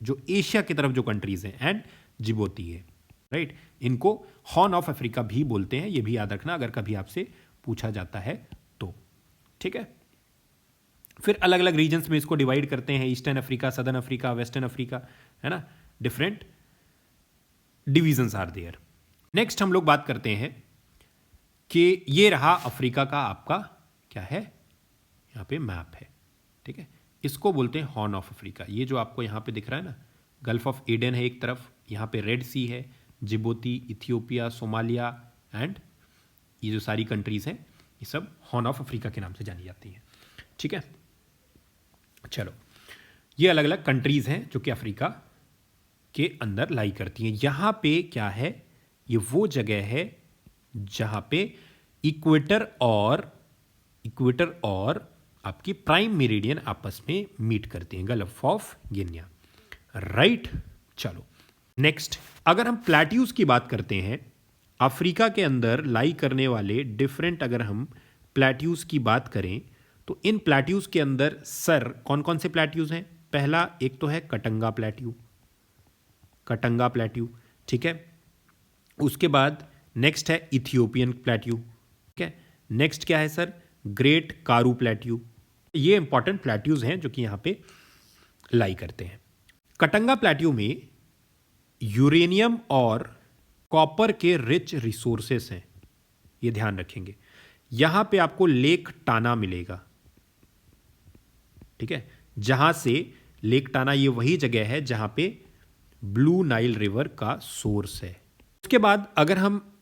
जो एशिया की तरफ जो कंट्रीज हैं, एंड जिबोती है। राइट, इनको हॉर्न ऑफ अफ्रीका भी बोलते हैं, ये भी याद रखना अगर कभी आपसे पूछा जाता है तो। ठीक है, फिर अलग अलग रीजन्स में इसको डिवाइड करते हैं, Eastern Africa, Southern Africa, Western Africa, है ना, different divisions are there. Next हम लोग बात करते हैं कि ये रहा अफ्रीका का आपका क्या है, यहाँ पे मैप है। ठीक है, इसको बोलते हैं हॉर्न ऑफ अफ्रीका। ये जो आपको यहाँ पे दिख रहा है ना, गल्फ ऑफ एडन है एक तरफ, यहाँ पे रेड सी है, जिबोती, इथियोपिया, सोमालिया, एंड ये जो सारी कंट्रीज हैं, ये सब हॉर्न ऑफ अफ्रीका के नाम से जानी जाती हैं। ठीक है, चलो, ये अलग अलग कंट्रीज हैं जो कि अफ्रीका के अंदर लाई करती हैं। यहाँ पे क्या है, ये वो जगह है जहां पे इक्वेटर और आपकी प्राइम मेरिडियन आपस में मीट करते हैं, गल्फ ऑफ गिनिया, राइट। चलो नेक्स्ट, अगर हम प्लेट्यूज की बात करते हैं, अफ्रीका के अंदर लाई करने वाले डिफरेंट, अगर हम प्लेट्यूज की बात करें तो इन प्लेट्यूज के अंदर सर कौन कौन से प्लेट्यूज हैं? पहला एक तो है कटंगा प्लेट्यू, ठीक है। उसके बाद नेक्स्ट है इथियोपियन प्लेट्यू, ठीक है। नेक्स्ट क्या है सर? ग्रेट कारू प्लेट्यू। ये इंपॉर्टेंट प्लेट्यूज हैं जो कि यहां पे लाई करते हैं। कटंगा प्लेट्यू में यूरेनियम और कॉपर के रिच रिसोर्सेस हैं, ये ध्यान रखेंगे। यहां पे आपको लेक टाना मिलेगा, ठीक है, जहां से लेक टाना, ये वही जगह है जहां पे ब्लू नाइल रिवर का सोर्स है। उसके बाद अगर हम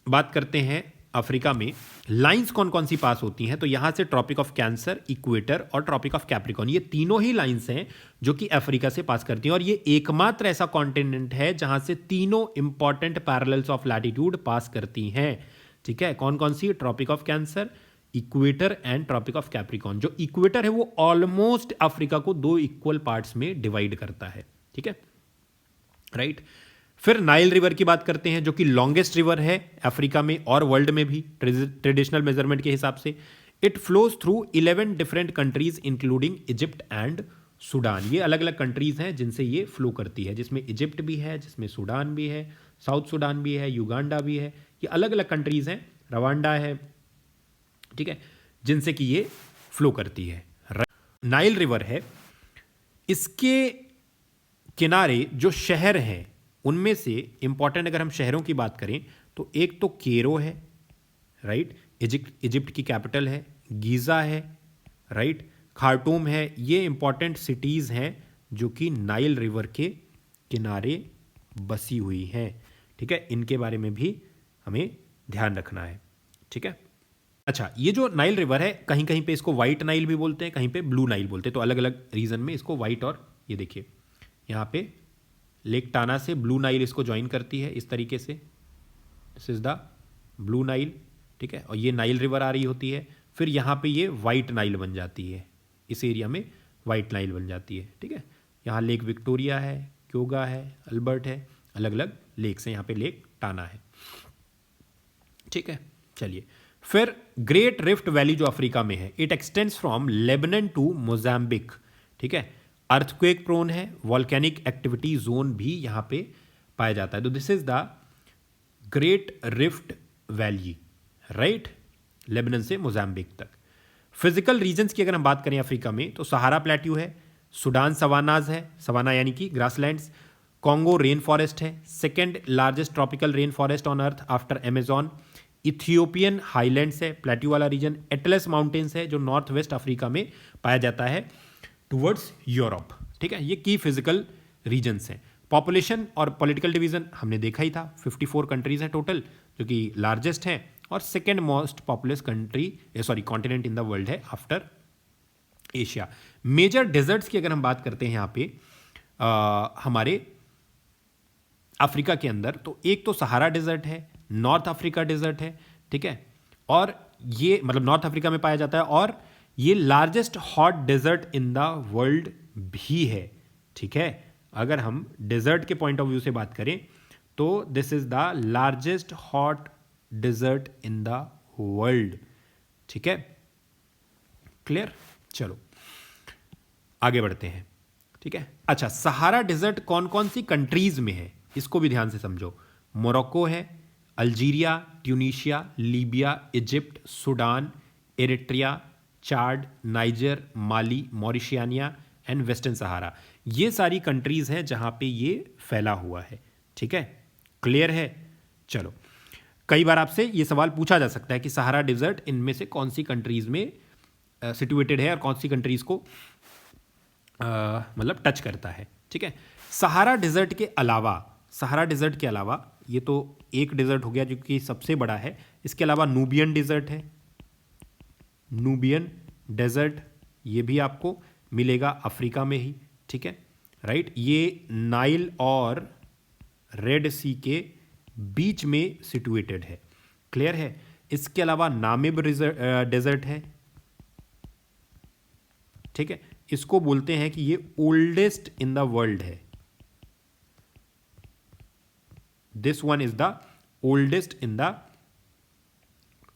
बात करते हैं अफ्रीका में लाइंस कौन कौन सी पास होती हैं, तो यहां से ट्रॉपिक ऑफ कैंसर, इक्वेटर और ट्रॉपिक ऑफ कैप्रिकॉर्न, ये तीनों ही लाइंस हैं जो कि अफ्रीका से पास करती हैं। और ये एकमात्र ऐसा कॉन्टिनेंट है जहां से तीनों important parallels of latitude pass करती हैं, ठीक है। कौन कौन सी? Tropic of Cancer, equator and Tropic of Capricorn. जो इक्वेटर है वो ऑलमोस्ट अफ्रीका को 2 इक्वल पार्ट्स में डिवाइड करता है, ठीक है, राइट। फिर नाइल रिवर की बात करते हैं जो कि लॉन्गेस्ट रिवर है अफ्रीका में और वर्ल्ड में भी ट्रेडिशनल मेजरमेंट के हिसाब से। It flows through 11 different countries including Egypt and Sudan. ये अलग अलग कंट्रीज हैं जिनसे ये फ्लो करती है, जिसमें इजिप्ट भी है, जिसमें सूडान भी है, साउथ सूडान भी है, युगांडा भी है। ये अलग अलग कंट्रीज हैं, रवांडा है, ठीक है, जिनसे कि ये फ्लो करती है। नाइल रिवर है, इसके किनारे जो शहर हैं उनमें से इंपॉर्टेंट अगर हम शहरों की बात करें तो एक तो केरो है, राइट, इजिप्ट की कैपिटल है, गीज़ा है, राइट, खार्टूम है। ये इंपॉर्टेंट सिटीज़ हैं जो कि नाइल रिवर के किनारे बसी हुई हैं, ठीक है। इनके बारे में भी हमें ध्यान रखना है, ठीक है। अच्छा, ये जो नाइल रिवर है कहीं कहीं पे इसको वाइट नाइल भी बोलते हैं, कहीं पे ब्लू नाइल बोलते हैं, तो अलग अलग रीजन में इसको वाइट, और ये देखिए यहाँ पे लेक टाना से ब्लू नाइल इसको ज्वाइन करती है इस तरीके से, this is the blue Nile, ठीक है। और ये नाइल रिवर आ रही होती है, फिर यहाँ पे ये वाइट नाइल बन जाती है, इस एरिया में वाइट नाइल बन जाती है, ठीक है। यहाँ लेक विक्टोरिया है, क्योगा है, अल्बर्ट है, अलग अलग लेक्स हैं, यहाँ पे लेक टाना है, ठीक है। चलिए, फिर ग्रेट रिफ्ट वैली जो अफ्रीका में है, it extends from Lebanon to Mozambique, ठीक है। अर्थक्वेक प्रोन है, वॉल्केनिक एक्टिविटी जोन भी यहां पे पाया जाता है। तो this is the Great Rift Valley, right, Lebanon से मोजाम्बिक तक। फिजिकल रीजन्स की अगर हम बात करें अफ्रीका में तो सहारा प्लेट्यू है, सूडान सवानाज है, सवाना यानी कि ग्रासलैंड्स, कॉन्गो रेन फॉरेस्ट है, second largest tropical rain forest on earth after Amazon, Ethiopian highlands है, प्लेट्यू वाला रीजन, एटलस माउंटेन्स है जो नॉर्थ वेस्ट अफ्रीका में पाया जाता है टुवर्ड्स यूरोप, ठीक है। ये की फिजिकल रीजन्स हैं। पॉपुलेशन और पॉलिटिकल डिवीजन हमने देखा ही था, 54 कंट्रीज हैं टोटल जो कि लार्जेस्ट हैं, और second most populous continent in the world है आफ्टर एशिया। मेजर डेजर्ट्स की अगर हम बात करते हैं यहाँ पे हमारे अफ्रीका के अंदर, तो एक तो सहारा डेजर्ट है, नॉर्थ अफ्रीका डेजर्ट है, ठीक है, और ये मतलब नॉर्थ अफ्रीका में पाया जाता है, और ये largest hot desert in the world भी है, ठीक है। अगर हम डेजर्ट के पॉइंट ऑफ व्यू से बात करें तो this is the largest hot desert in the world, ठीक है, क्लियर। चलो आगे बढ़ते हैं, ठीक है। अच्छा, सहारा डेजर्ट कौन कौन सी कंट्रीज में है इसको भी ध्यान से समझो। मोरक्को है, Algeria, Tunisia, Libya, Egypt, Sudan, Eritrea, Chad, Niger, Mali, Mauritania and Western Sahara. ये सारी कंट्रीज हैं जहां पे ये फैला हुआ है, ठीक है, क्लियर है। चलो, कई बार आपसे ये सवाल पूछा जा सकता है कि सहारा डेजर्ट इनमें से कौन सी कंट्रीज में सिचुएटेड है और कौन सी कंट्रीज को मतलब टच करता है, ठीक है। सहारा डेजर्ट के अलावा ये तो एक डेजर्ट हो गया जो कि सबसे बड़ा है, इसके अलावा नूबियन डेजर्ट है, नूबियन डेजर्ट, ये भी आपको मिलेगा अफ्रीका में ही, ठीक है, राइट। ये नाइल और रेड सी के बीच में सिचुएटेड है, क्लियर है। इसके अलावा नामिब डेजर्ट है, ठीक है, इसको बोलते हैं कि ये ओल्डेस्ट इन द वर्ल्ड है। This one is the oldest in the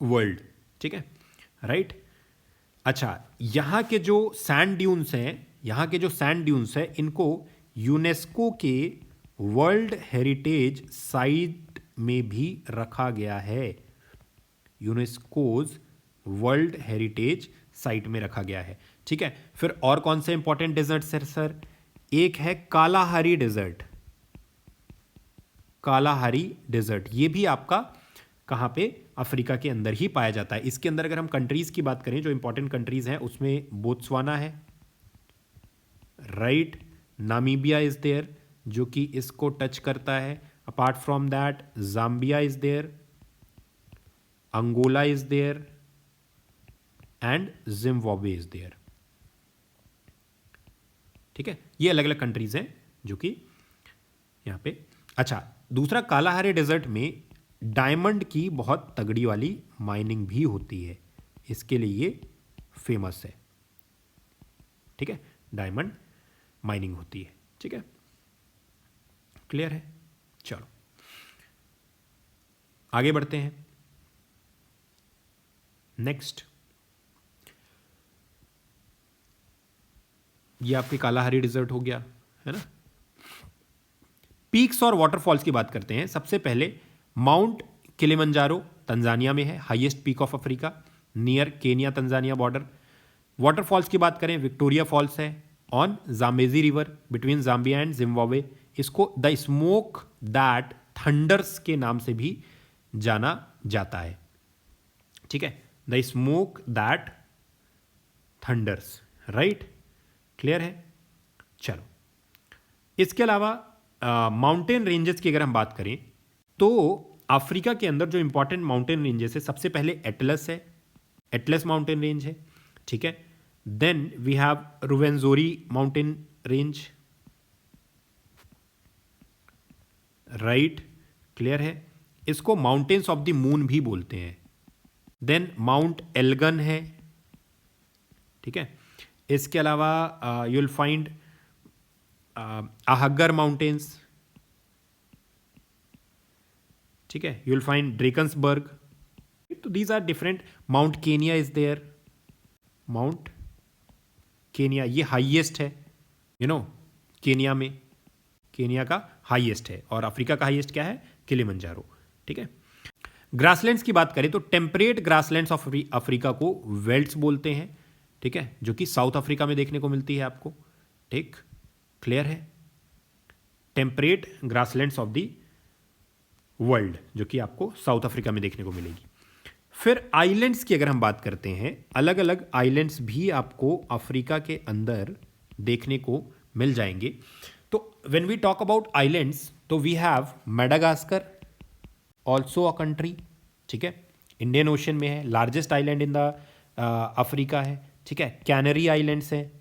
world, ठीक है, राइट। अच्छा, यहां के जो सैंड ड्यून्स हैं, यहां के जो सैंड ड्यून्स हैं, इनको यूनेस्को के वर्ल्ड हेरिटेज साइट में भी रखा गया है। यूनेस्कोज वर्ल्ड हेरिटेज साइट में रखा गया है, ठीक है। फिर और कौन से इंपॉर्टेंट डेजर्ट्स है सर? एक है कालाहारी डेजर्ट। कालाहारी डेजर्ट ये भी आपका कहाँ पे? अफ्रीका के अंदर ही पाया जाता है। इसके अंदर अगर हम कंट्रीज की बात करें, जो इंपॉर्टेंट कंट्रीज हैं, उसमें बोत्सवाना है, राइट, नामीबिया इज देयर जो कि इसको टच करता है। Apart from that Zambia is there, Angola is there and Zimbabwe is there, ठीक है। ये अलग अलग कंट्रीज हैं जो कि यहाँ पे। अच्छा, दूसरा, कालाहारी डेजर्ट में डायमंड की बहुत तगड़ी वाली माइनिंग भी होती है, इसके लिए ये फेमस है, ठीक है, डायमंड माइनिंग होती है, ठीक है, क्लियर है। चलो आगे बढ़ते हैं। नेक्स्ट, ये आपकी कालाहारी डेजर्ट हो गया, है ना। पीक्स और वाटरफॉल्स की बात करते हैं। सबसे पहले माउंट किलिमंजारो तंजानिया में है, highest peak of Africa, near Kenya Tanzania border. Waterfalls की बात करें, विक्टोरिया फॉल्स है on Zambezi river between Zambia and Zimbabwe. इसको द स्मोक दैट थंडर्स के नाम से भी जाना जाता है, ठीक है, the smoke that thunder's, right, clear है। चलो, इसके अलावा माउंटेन रेंजेस की अगर हम बात करें तो अफ्रीका के अंदर जो इंपॉर्टेंट माउंटेन रेंजेस है, सबसे पहले एटलस है, एटलस माउंटेन रेंज है, ठीक है। Then we have Rwenzori mountain range, right, clear है। इसको माउंटेन्स ऑफ द मून भी बोलते हैं। देन माउंट एल्गन है, ठीक है। इसके अलावा you will find Ahaggar mountains, ठीक है, यू विल फाइंड ड्रेकन्सबर्ग। तो these are different. Mount Kenya is there, Mount Kenya ये हाईएस्ट है, यू नो, केनिया में, केनिया का हाईएस्ट है। और अफ्रीका का हाईएस्ट क्या है? किलिमंजारो, ठीक है। ग्रासलैंड्स की बात करें तो टेम्परेट ग्रासलैंड्स ऑफ अफ्रीका को वेल्ट्स बोलते हैं, ठीक है, जो कि साउथ अफ्रीका में देखने को मिलती है आपको, ठीक, क्लियर है। Temperate grasslands of the world जो कि आपको साउथ अफ्रीका में देखने को मिलेगी। फिर आइलैंड्स की अगर हम बात करते हैं, अलग अलग आइलैंड्स भी आपको अफ्रीका के अंदर देखने को मिल जाएंगे। तो when we talk about islands, तो we have Madagascar also a country, ठीक है, इंडियन ओशन में है, largest island in the Africa है, ठीक है। कैनरी आइलैंड्स है,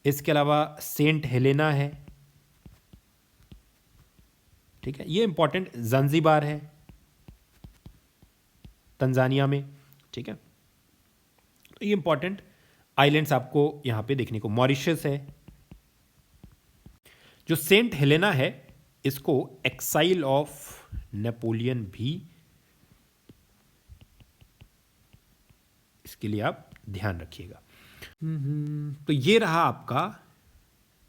इसके अलावा सेंट हेलेना है, ठीक है, ये इंपॉर्टेंट। जंजीबार है तंजानिया में, ठीक है, तो ये इंपॉर्टेंट आइलैंड्स आपको यहां पे देखने को। मॉरिशस है, जो सेंट हेलेना है इसको एक्साइल ऑफ नेपोलियन भी, इसके लिए आप ध्यान रखिएगा। तो ये रहा आपका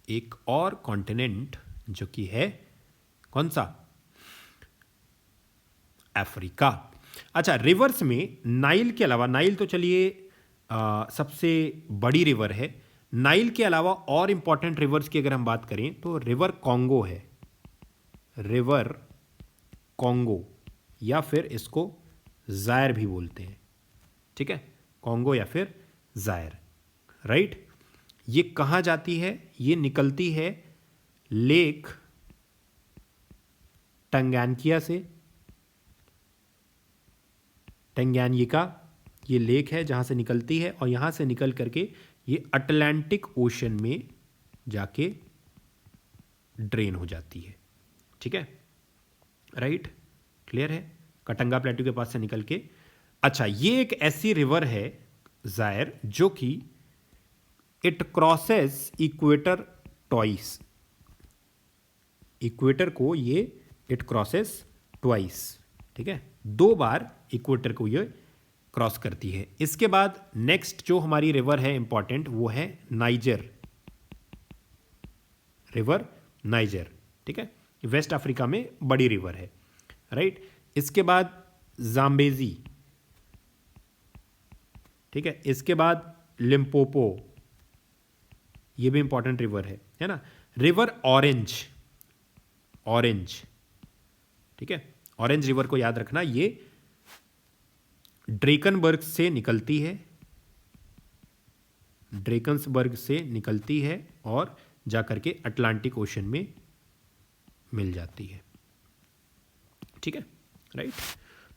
एक और कॉन्टिनेंट जो कि है कौन सा? अफ्रीका। अच्छा, रिवर्स में नाइल के अलावा, नाइल तो चलिए सबसे बड़ी रिवर है, नाइल के अलावा और इंपॉर्टेंट रिवर्स की अगर हम बात करें तो रिवर कॉन्गो है, रिवर कॉन्गो, या फिर इसको जायर भी बोलते हैं, ठीक है, कॉन्गो या फिर जायर, राइट। ये कहाँ जाती है? ये निकलती है लेक टंगानकिया से, टंगानिका ये लेक है जहाँ से निकलती है, और यहाँ से निकल करके ये अटलांटिक ओशन में जाके ड्रेन हो जाती है, ठीक है, राइट, क्लियर है। कटंगा प्लेट्यू के पास से निकल के। अच्छा, ये एक ऐसी रिवर है जायर जो कि it crosses equator twice. Equator को ये इट क्रॉसेस ट्वाइस, ठीक है, 2 बार इक्वेटर को ये क्रॉस करती है। इसके बाद नेक्स्ट जो हमारी रिवर है इंपॉर्टेंट, वो है नाइजर, रिवर नाइजर, ठीक है, वेस्ट अफ्रीका में बड़ी रिवर है, राइट। इसके बाद जाम्बेजी, ठीक है, इसके बाद लिम्पोपो, ये भी इंपॉर्टेंट रिवर है ना। रिवर ऑरेंज, ऑरेंज, ठीक है, ऑरेंज रिवर को याद रखना, ये ड्रेकनबर्ग से निकलती है, ड्रेकन्सबर्ग से निकलती है और जाकर के अटलांटिक ओशन में मिल जाती है, ठीक है, राइट।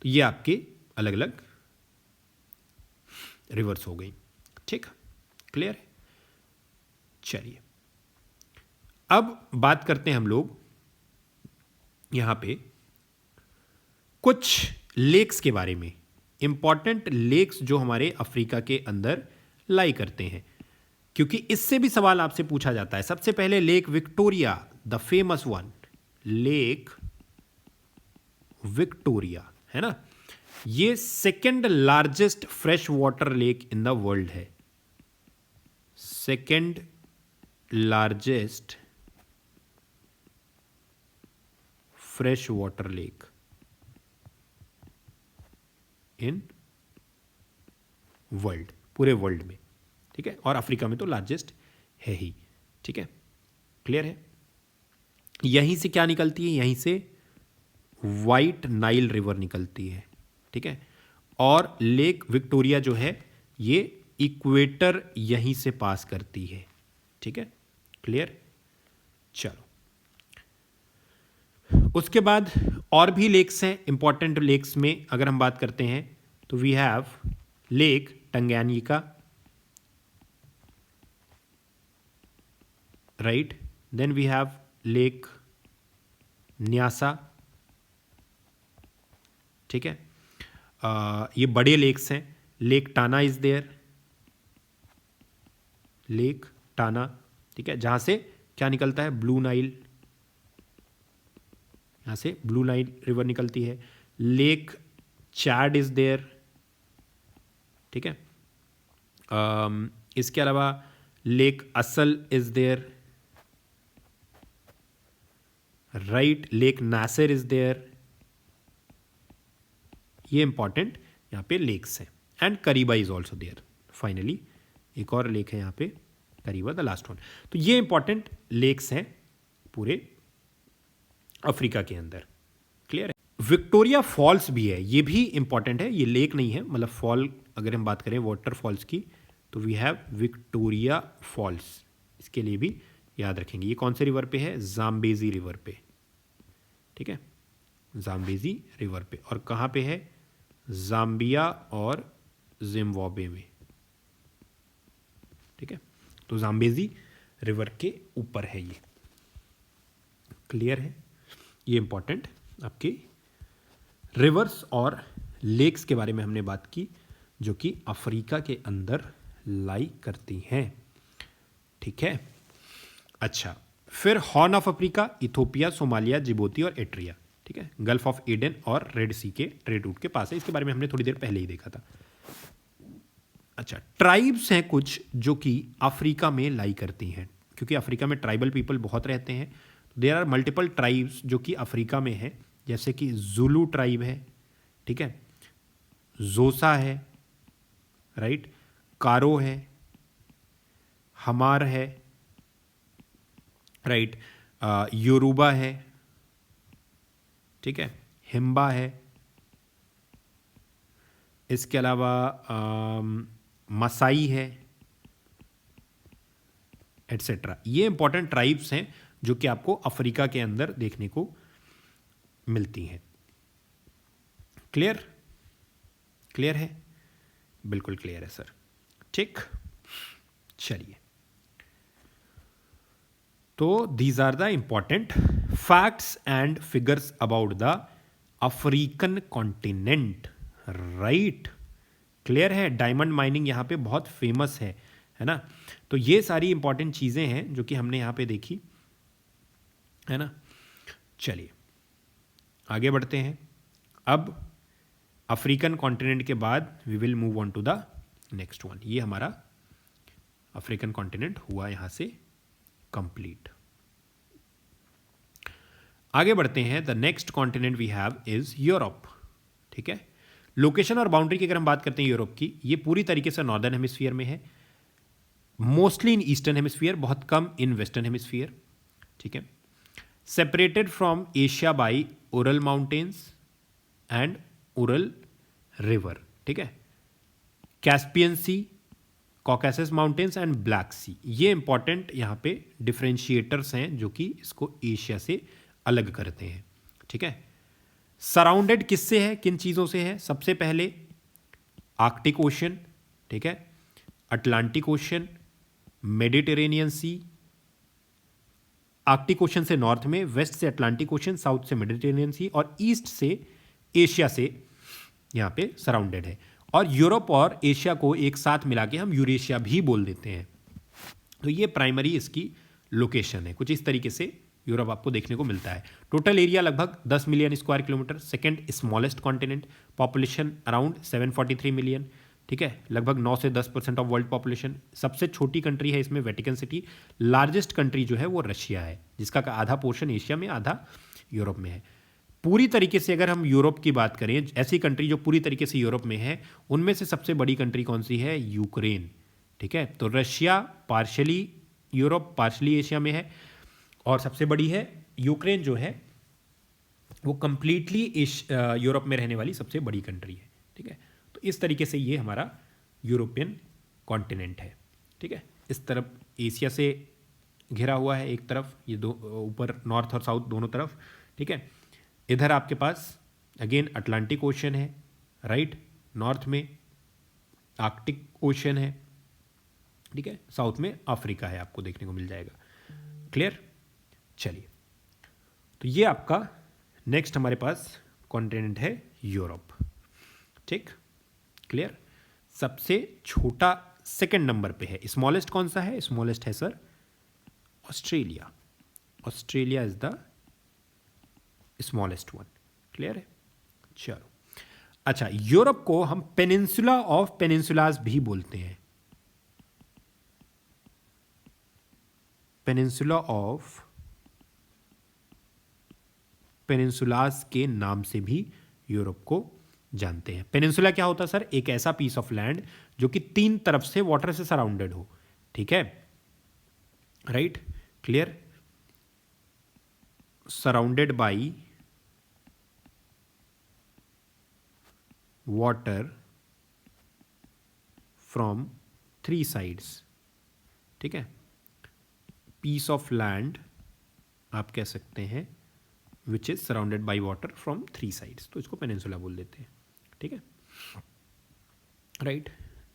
तो ये आपके अलग अलग रिवर्स हो गई, ठीक, क्लियर है। चलिए अब बात करते हैं हम लोग यहां पे कुछ लेक्स के बारे में, इंपॉर्टेंट लेक्स जो हमारे अफ्रीका के अंदर लाई करते हैं, क्योंकि इससे भी सवाल आपसे पूछा जाता है। सबसे पहले Lake Victoria, the famous one, Lake Victoria, है ना, ये second largest fresh water lake in the world है, second largest fresh water lake in world, पूरे वर्ल्ड में, ठीक है, और अफ्रीका में तो लार्जेस्ट है ही, ठीक है, क्लियर है। यहीं से क्या निकलती है, यहीं से वाइट नाइल रिवर निकलती है, ठीक है, और लेक विक्टोरिया जो है ये इक्वेटर यहीं से पास करती है, ठीक है, क्लियर। चलो उसके बाद और भी लेक्स हैं इंपॉर्टेंट। लेक्स में अगर हम बात करते हैं तो we have Lake Tanganyika, right, then we have Lake Nyasa, ठीक है, ये बड़े लेक्स हैं। Lake Tana is there, Lake Tana, ठीक है, जहां से क्या निकलता है, ब्लू नाइल, यहां से ब्लू नाइल रिवर निकलती है। लेक चैड इज देयर, ठीक है, इसके अलावा Lake Assal is there, right, Lake Nasser is there. ये इंपॉर्टेंट यहां पे लेक्स हैं। And Kariba is also there, finally एक और लेक है यहां पे, करीबा द लास्ट वन। तो ये इंपॉर्टेंट लेक्स हैं पूरे अफ्रीका के अंदर, क्लियर है। विक्टोरिया फॉल्स भी है, ये भी इंपॉर्टेंट है, ये लेक नहीं है, मतलब फॉल अगर हम बात करें वाटरफॉल्स की तो वी हैव विक्टोरिया फॉल्स, इसके लिए भी याद रखेंगे। ये कौन से रिवर पे है, जाम्बेजी रिवर पे, ठीक है, जाम्बेजी रिवर पे, और कहाँ पे है, जाम्बिया और जिम्बाब्वे में, ठीक है, तो जाम्बेजी रिवर के ऊपर है ये, क्लियर है। ये इंपॉर्टेंट आपके रिवर्स और लेक्स के बारे में हमने बात की जो कि अफ्रीका के अंदर लाई करती हैं, ठीक है। अच्छा, फिर horn of Africa, Ethiopia, Somalia, Djibouti और एट्रिया, ठीक है, गल्फ ऑफ एडन और रेड सी के ट्रेड रूट के पास है। इसके बारे में हमने थोड़ी देर पहले ही देखा था। अच्छा, ट्राइब्स हैं कुछ जो कि अफ्रीका में लाई करती हैं, क्योंकि अफ्रीका में ट्राइबल पीपल बहुत रहते हैं। देयर आर मल्टीपल ट्राइब्स जो कि अफ्रीका में है, जैसे कि जुलू ट्राइब है, ठीक है, जोसा है, राइट, कारो है, हमार है, राइट, योरूबा है, ठीक है, हिम्बा है, इसके अलावा मसाई है, एटसेट्रा। ये इंपॉर्टेंट ट्राइब्स हैं जो कि आपको अफ्रीका के अंदर देखने को मिलती हैं, क्लियर, क्लियर है, बिल्कुल क्लियर है सर, ठीक। चलिए, तो these are the important facts and figures about the African continent, right. Clear है, डायमंड माइनिंग यहाँ पे बहुत फेमस है ना। तो ये सारी इंपॉर्टेंट चीज़ें हैं जो कि हमने यहाँ पे देखी, है ना। चलिए आगे बढ़ते हैं। अब अफ्रीकन कॉन्टिनेंट के बाद we will move on to the next one. ये हमारा अफ्रीकन कॉन्टिनेंट हुआ यहाँ से कंप्लीट। आगे बढ़ते हैं। The next continent we have is Europe, ठीक है। लोकेशन और बाउंड्री की अगर हम बात करते हैं यूरोप की, ये पूरी तरीके से नॉर्दर्न हेमिस्फीयर में है, मोस्टली इन ईस्टर्न हेमिस्फीयर, बहुत कम इन वेस्टर्न हेमिस्फीयर, ठीक है। Separated from Asia by Ural mountains and Ural river, ठीक है। Caspian Sea, Caucasus mountains and Black Sea, ये इंपॉर्टेंट यहाँ पे डिफरेंशिएटर्स हैं जो कि इसको एशिया से अलग करते हैं, ठीक है। सराउंडेड किससे है, किन चीज़ों से है? सबसे पहले आर्कटिक ओशन, ठीक है, अटलांटिक ओशन, मेडिटेरेनियन सी, आर्कटिक ओशन से नॉर्थ में, वेस्ट से अटलांटिक ओशन, साउथ से मेडिटेरेनियन सी और ईस्ट से एशिया से यहाँ पे सराउंडेड है। और यूरोप और एशिया को एक साथ मिला के हम यूरेशिया भी बोल देते हैं। तो ये प्राइमरी इसकी लोकेशन है। कुछ इस तरीके से यूरोप आपको देखने को मिलता है। टोटल एरिया लगभग 10 million square kilometre, second smallest continent, population around 743 million, ठीक है, लगभग 9 से 10% ऑफ वर्ल्ड पॉपुलेशन। सबसे छोटी कंट्री है इसमें वेटिकन सिटी। लार्जेस्ट कंट्री जो है वो रशिया है, जिसका आधा पोर्शन एशिया में, आधा यूरोप में है। पूरी तरीके से अगर हम यूरोप की बात करें, ऐसी कंट्री जो पूरी तरीके से यूरोप में है, उनमें से सबसे बड़ी कंट्री कौन सी है? यूक्रेन, ठीक है। तो Russia partially Europe, partially Asia में है और सबसे बड़ी है। यूक्रेन जो है वो कंप्लीटली यूरोप में रहने वाली सबसे बड़ी कंट्री है, ठीक है। तो इस तरीके से ये हमारा यूरोपियन कॉन्टिनेंट है, ठीक है। इस तरफ एशिया से घिरा हुआ है एक तरफ, ये दो ऊपर नॉर्थ और साउथ दोनों तरफ, ठीक है। इधर आपके पास अगेन अटलांटिक ओशन है, राइट, नॉर्थ में आर्कटिक ओशन है, ठीक है, साउथ में अफ्रीका है, आपको देखने को मिल जाएगा। क्लियर? चलिए, तो ये आपका नेक्स्ट हमारे पास कॉन्टिनेंट है यूरोप, ठीक। क्लियर? सबसे छोटा सेकंड नंबर पे है। स्मॉलेस्ट कौन सा है? स्मॉलेस्ट है sir Australia. Australia is the smallest one. Clear है? चलो, अच्छा, यूरोप को हम पेनिनसुला ऑफ पेनिनसुलास भी बोलते हैं। पेनिनसुला ऑफ पेनिनसुलास के नाम से भी यूरोप को जानते हैं। पेनिनसुला क्या होता है सर? एक ऐसा पीस ऑफ लैंड जो कि 3 तरफ से वाटर से सराउंडेड हो, ठीक है, right. Clear? Surrounded by water from 3 sides, ठीक है। पीस ऑफ लैंड आप कह सकते हैं which is surrounded by water from 3 sides, तो इसको पेनिनसुला बोल देते हैं, ठीक है, राइट।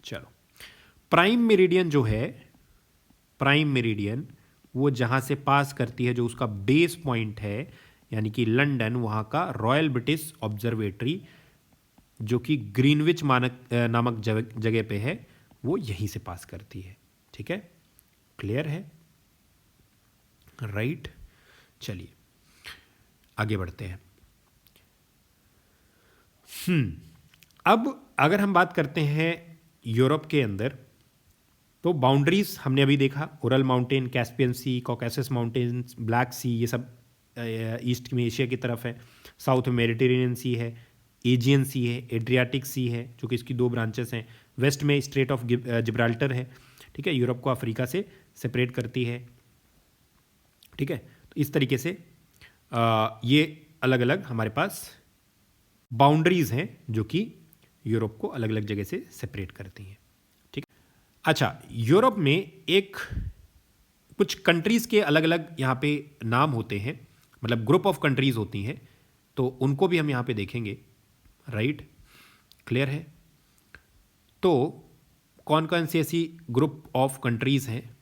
चलो, प्राइम मेरिडियन जो है, प्राइम मेरिडियन वो जहां से पास करती है, जो उसका बेस पॉइंट है, यानी कि लंदन, वहां का रॉयल ब्रिटिश ऑब्जर्वेटरी जो कि ग्रीनविच नामक जगह पे है, वो यहीं से पास करती है, ठीक है। क्लियर है? राइट। चलिए आगे बढ़ते हैं। अब अगर हम बात करते हैं यूरोप के अंदर, तो बाउंड्रीज हमने अभी देखा, Ural mountain, Caspian Sea, Caucasus mountains, black Sea, ये सब ईस्ट में एशिया की तरफ है। साउथ में मेडिटेरेनियन सी है, एजियन सी है, एड्रियाटिक सी है, जो कि इसकी 2 ब्रांचेस हैं। वेस्ट में स्ट्रेट ऑफ जिब्राल्टर है, ठीक है, यूरोप को अफ्रीका से सेपरेट करती है, ठीक है। तो इस तरीके से ये अलग अलग हमारे पास बाउंड्रीज हैं जो कि यूरोप को अलग अलग जगह से सेपरेट करती हैं, ठीक। अच्छा, यूरोप में एक कुछ कंट्रीज़ के अलग अलग यहाँ पे नाम होते हैं, मतलब ग्रुप ऑफ कंट्रीज़ होती हैं, तो उनको भी हम यहाँ पे देखेंगे, राइट। क्लियर है? तो कौन कौन सी ऐसी ग्रुप ऑफ कंट्रीज़ हैं,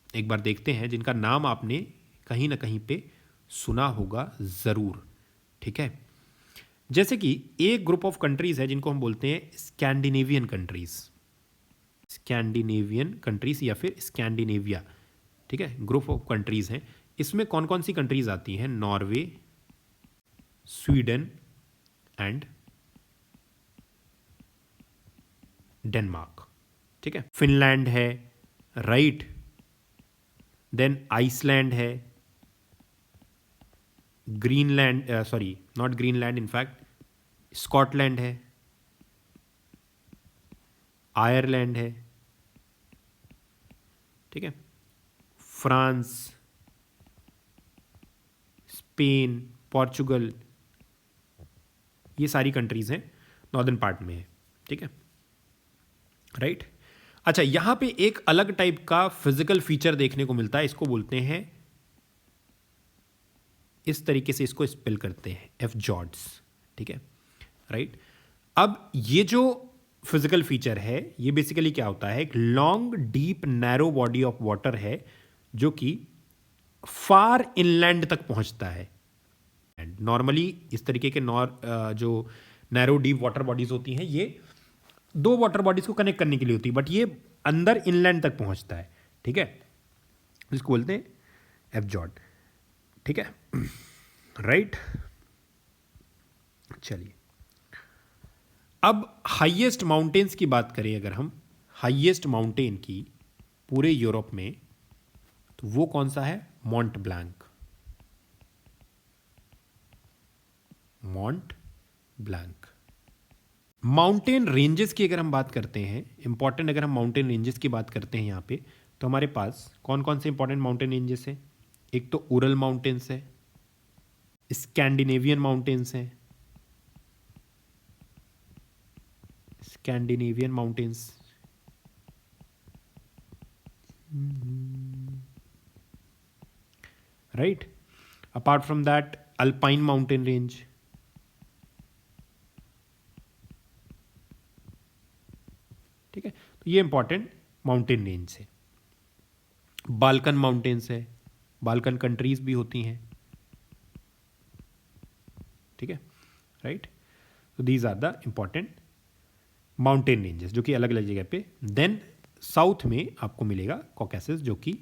एक बार देखते हैं, जिनका नाम आपने कहीं ना कहीं पे सुना होगा ज़रूर, ठीक है। जैसे कि एक ग्रुप ऑफ कंट्रीज है जिनको हम बोलते हैं स्कैंडिनेवियन कंट्रीज, स्कैंडिनेवियन कंट्रीज या फिर स्कैंडिनेविया, ठीक है, ग्रुप ऑफ कंट्रीज हैं। इसमें कौन कौन सी कंट्रीज आती हैं? नॉर्वे, स्वीडन एंड डेनमार्क, ठीक है। फिनलैंड है, राइट, देन आइसलैंड है, Greenland, sorry not Greenland, in fact Scotland है, आयरलैंड है, ठीक है, फ्रांस, स्पेन, पोर्चुगल, ये सारी कंट्रीज हैं, नॉर्दर्न पार्ट में है, ठीक है, राइट। अच्छा, यहां पे एक अलग टाइप का फिजिकल फीचर देखने को मिलता है, इसको बोलते हैं, इस तरीके से इसको स्पेल करते हैं, एफजॉर्ड्स, ठीक है, राइट। अब ये जो फिजिकल फीचर है ये बेसिकली क्या होता है? एक long deep narrow body of water है जो कि फार इनलैंड तक पहुंचता है। नॉर्मली इस तरीके के जो नैरो डीप वाटर बॉडीज होती हैं ये दो वाटर बॉडीज को कनेक्ट करने के लिए होती है, बट ये अंदर इनलैंड तक पहुंचता है, ठीक है, इसको बोलते हैं एफजॉर्ड, ठीक है, राइट। चलिए, अब हाईएस्ट माउंटेन्स की बात करें अगर हम, हाईएस्ट माउंटेन की पूरे यूरोप में, तो वो कौन सा है? मॉन्ट ब्लैंक, मॉन्ट ब्लैंक। माउंटेन रेंजेस की अगर हम बात करते हैं, इंपॉर्टेंट अगर हम माउंटेन रेंजेस की बात करते हैं यहाँ पे, तो हमारे पास कौन कौन से इंपॉर्टेंट माउंटेन रेंजेस हैं? एक तो उरल माउंटेन्स है, स्कैंडिनेवियन माउंटेन्स हैं, Scandinavian mountains, right. Apart from that Alpine mountain range, ठीक है, तो ये इंपॉर्टेंट माउंटेन रेंज है। बाल्कन माउंटेन्स है, बाल्कन कंट्रीज भी होती हैं, ठीक है, राइट। तो these are the important mountain ranges जो कि अलग अलग जगह पे। देन साउथ में आपको मिलेगा कॉकेसस जो कि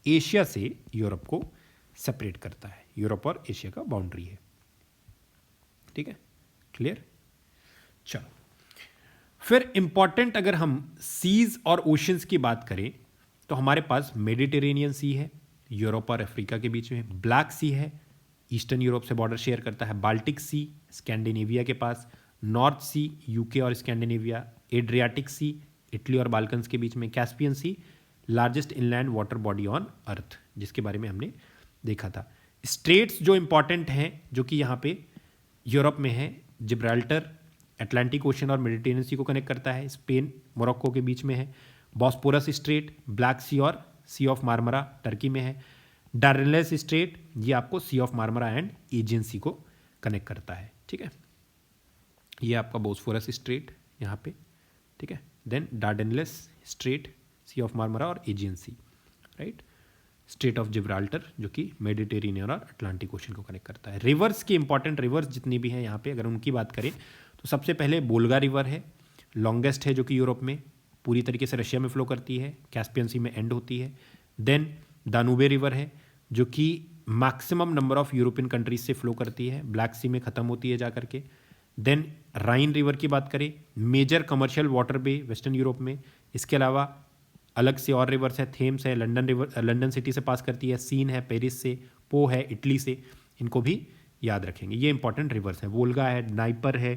एशिया से यूरोप को सेपरेट करता है, यूरोप और एशिया का बाउंड्री है, ठीक है, क्लियर। चलो, फिर इंपॉर्टेंट अगर हम सीज और ओशंस की बात करें तो हमारे पास मेडिटेरेनियन सी है, यूरोप और अफ्रीका के बीच में, ब्लैक सी है, ईस्टर्न यूरोप से बॉर्डर शेयर करता है, बाल्टिक सी स्कैंडिनेविया के पास, नॉर्थ सी यूके और स्कैंडिनेविया, एड्रियाटिक सी इटली और बाल्कन्स के बीच में, Caspian Sea largest inland water body on earth जिसके बारे में हमने देखा था। स्ट्रेट्स जो इंपॉर्टेंट हैं जो कि यहाँ पे यूरोप में है, जिब्राल्टर अटलांटिक ओशन और मेडिटेरियन सी को कनेक्ट करता है, स्पेन मोरक्को के बीच में है, बॉस्पोरस स्ट्रेट ब्लैक सी और सी ऑफ मार्मरा टर्की में है, डार्डेनेल्स स्ट्रेट ये आपको सी ऑफ मार्मरा एंड एजियन सी को कनेक्ट करता है, ठीक है, ये आपका बॉस्फोरस स्ट्रेट यहाँ पे, ठीक है, then Dardanelles Strait Sea of Marmara और Aegean Sea, right, Strait of Gibraltar जो कि मेडिटेरेनियन और अटलांटिक ओशन को कनेक्ट करता है। रिवर्स की इंपॉर्टेंट रिवर्स जितनी भी हैं यहाँ पे अगर उनकी बात करें तो सबसे पहले बोल्गा रिवर है, लॉन्गेस्ट है जो कि यूरोप में पूरी तरीके से रशिया में फ्लो करती है, कैस्पियन सी में एंड होती है। देन दानूबे रिवर है जो कि maximum number of European countries से फ्लो करती है, ब्लैक सी में ख़त्म होती है जा करके। देन राइन रिवर की बात करें, major commercial waterway western Europe में। इसके अलावा अलग से और रिवर्स है, थेम्स है लंदन रिवर, लंदन सिटी से पास करती है, सीन है पेरिस से, पो है इटली से, इनको भी याद रखेंगे, ये इंपॉर्टेंट रिवर्स हैं। वोल्गा है, नाइपर है,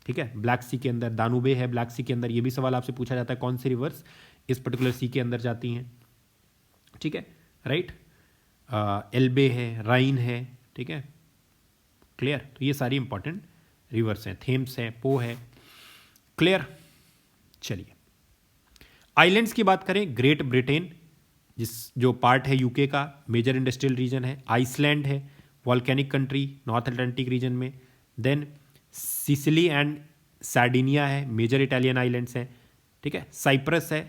ठीक है, ब्लैक सी के अंदर, दानूबे है ब्लैक सी के अंदर, ये भी सवाल आपसे पूछा जाता है कौन सी रिवर्स इस पर्टिकुलर सी के अंदर जाती हैं, ठीक है, राइट। एल्बे है, राइन है, ठीक है, क्लियर। तो ये सारी इंपॉर्टेंट रिवर्स हैं, थेम्स है, पो है, क्लियर। चलिए, आइलैंड्स की बात करें, ग्रेट ब्रिटेन जो पार्ट है यूके का, मेजर इंडस्ट्रियल रीजन है, आइसलैंड है volcanic country North Atlantic region में, देन सिसिली एंड सार्डिनिया है, मेजर इटालियन आइलैंड्स हैं, ठीक है, साइप्रस है,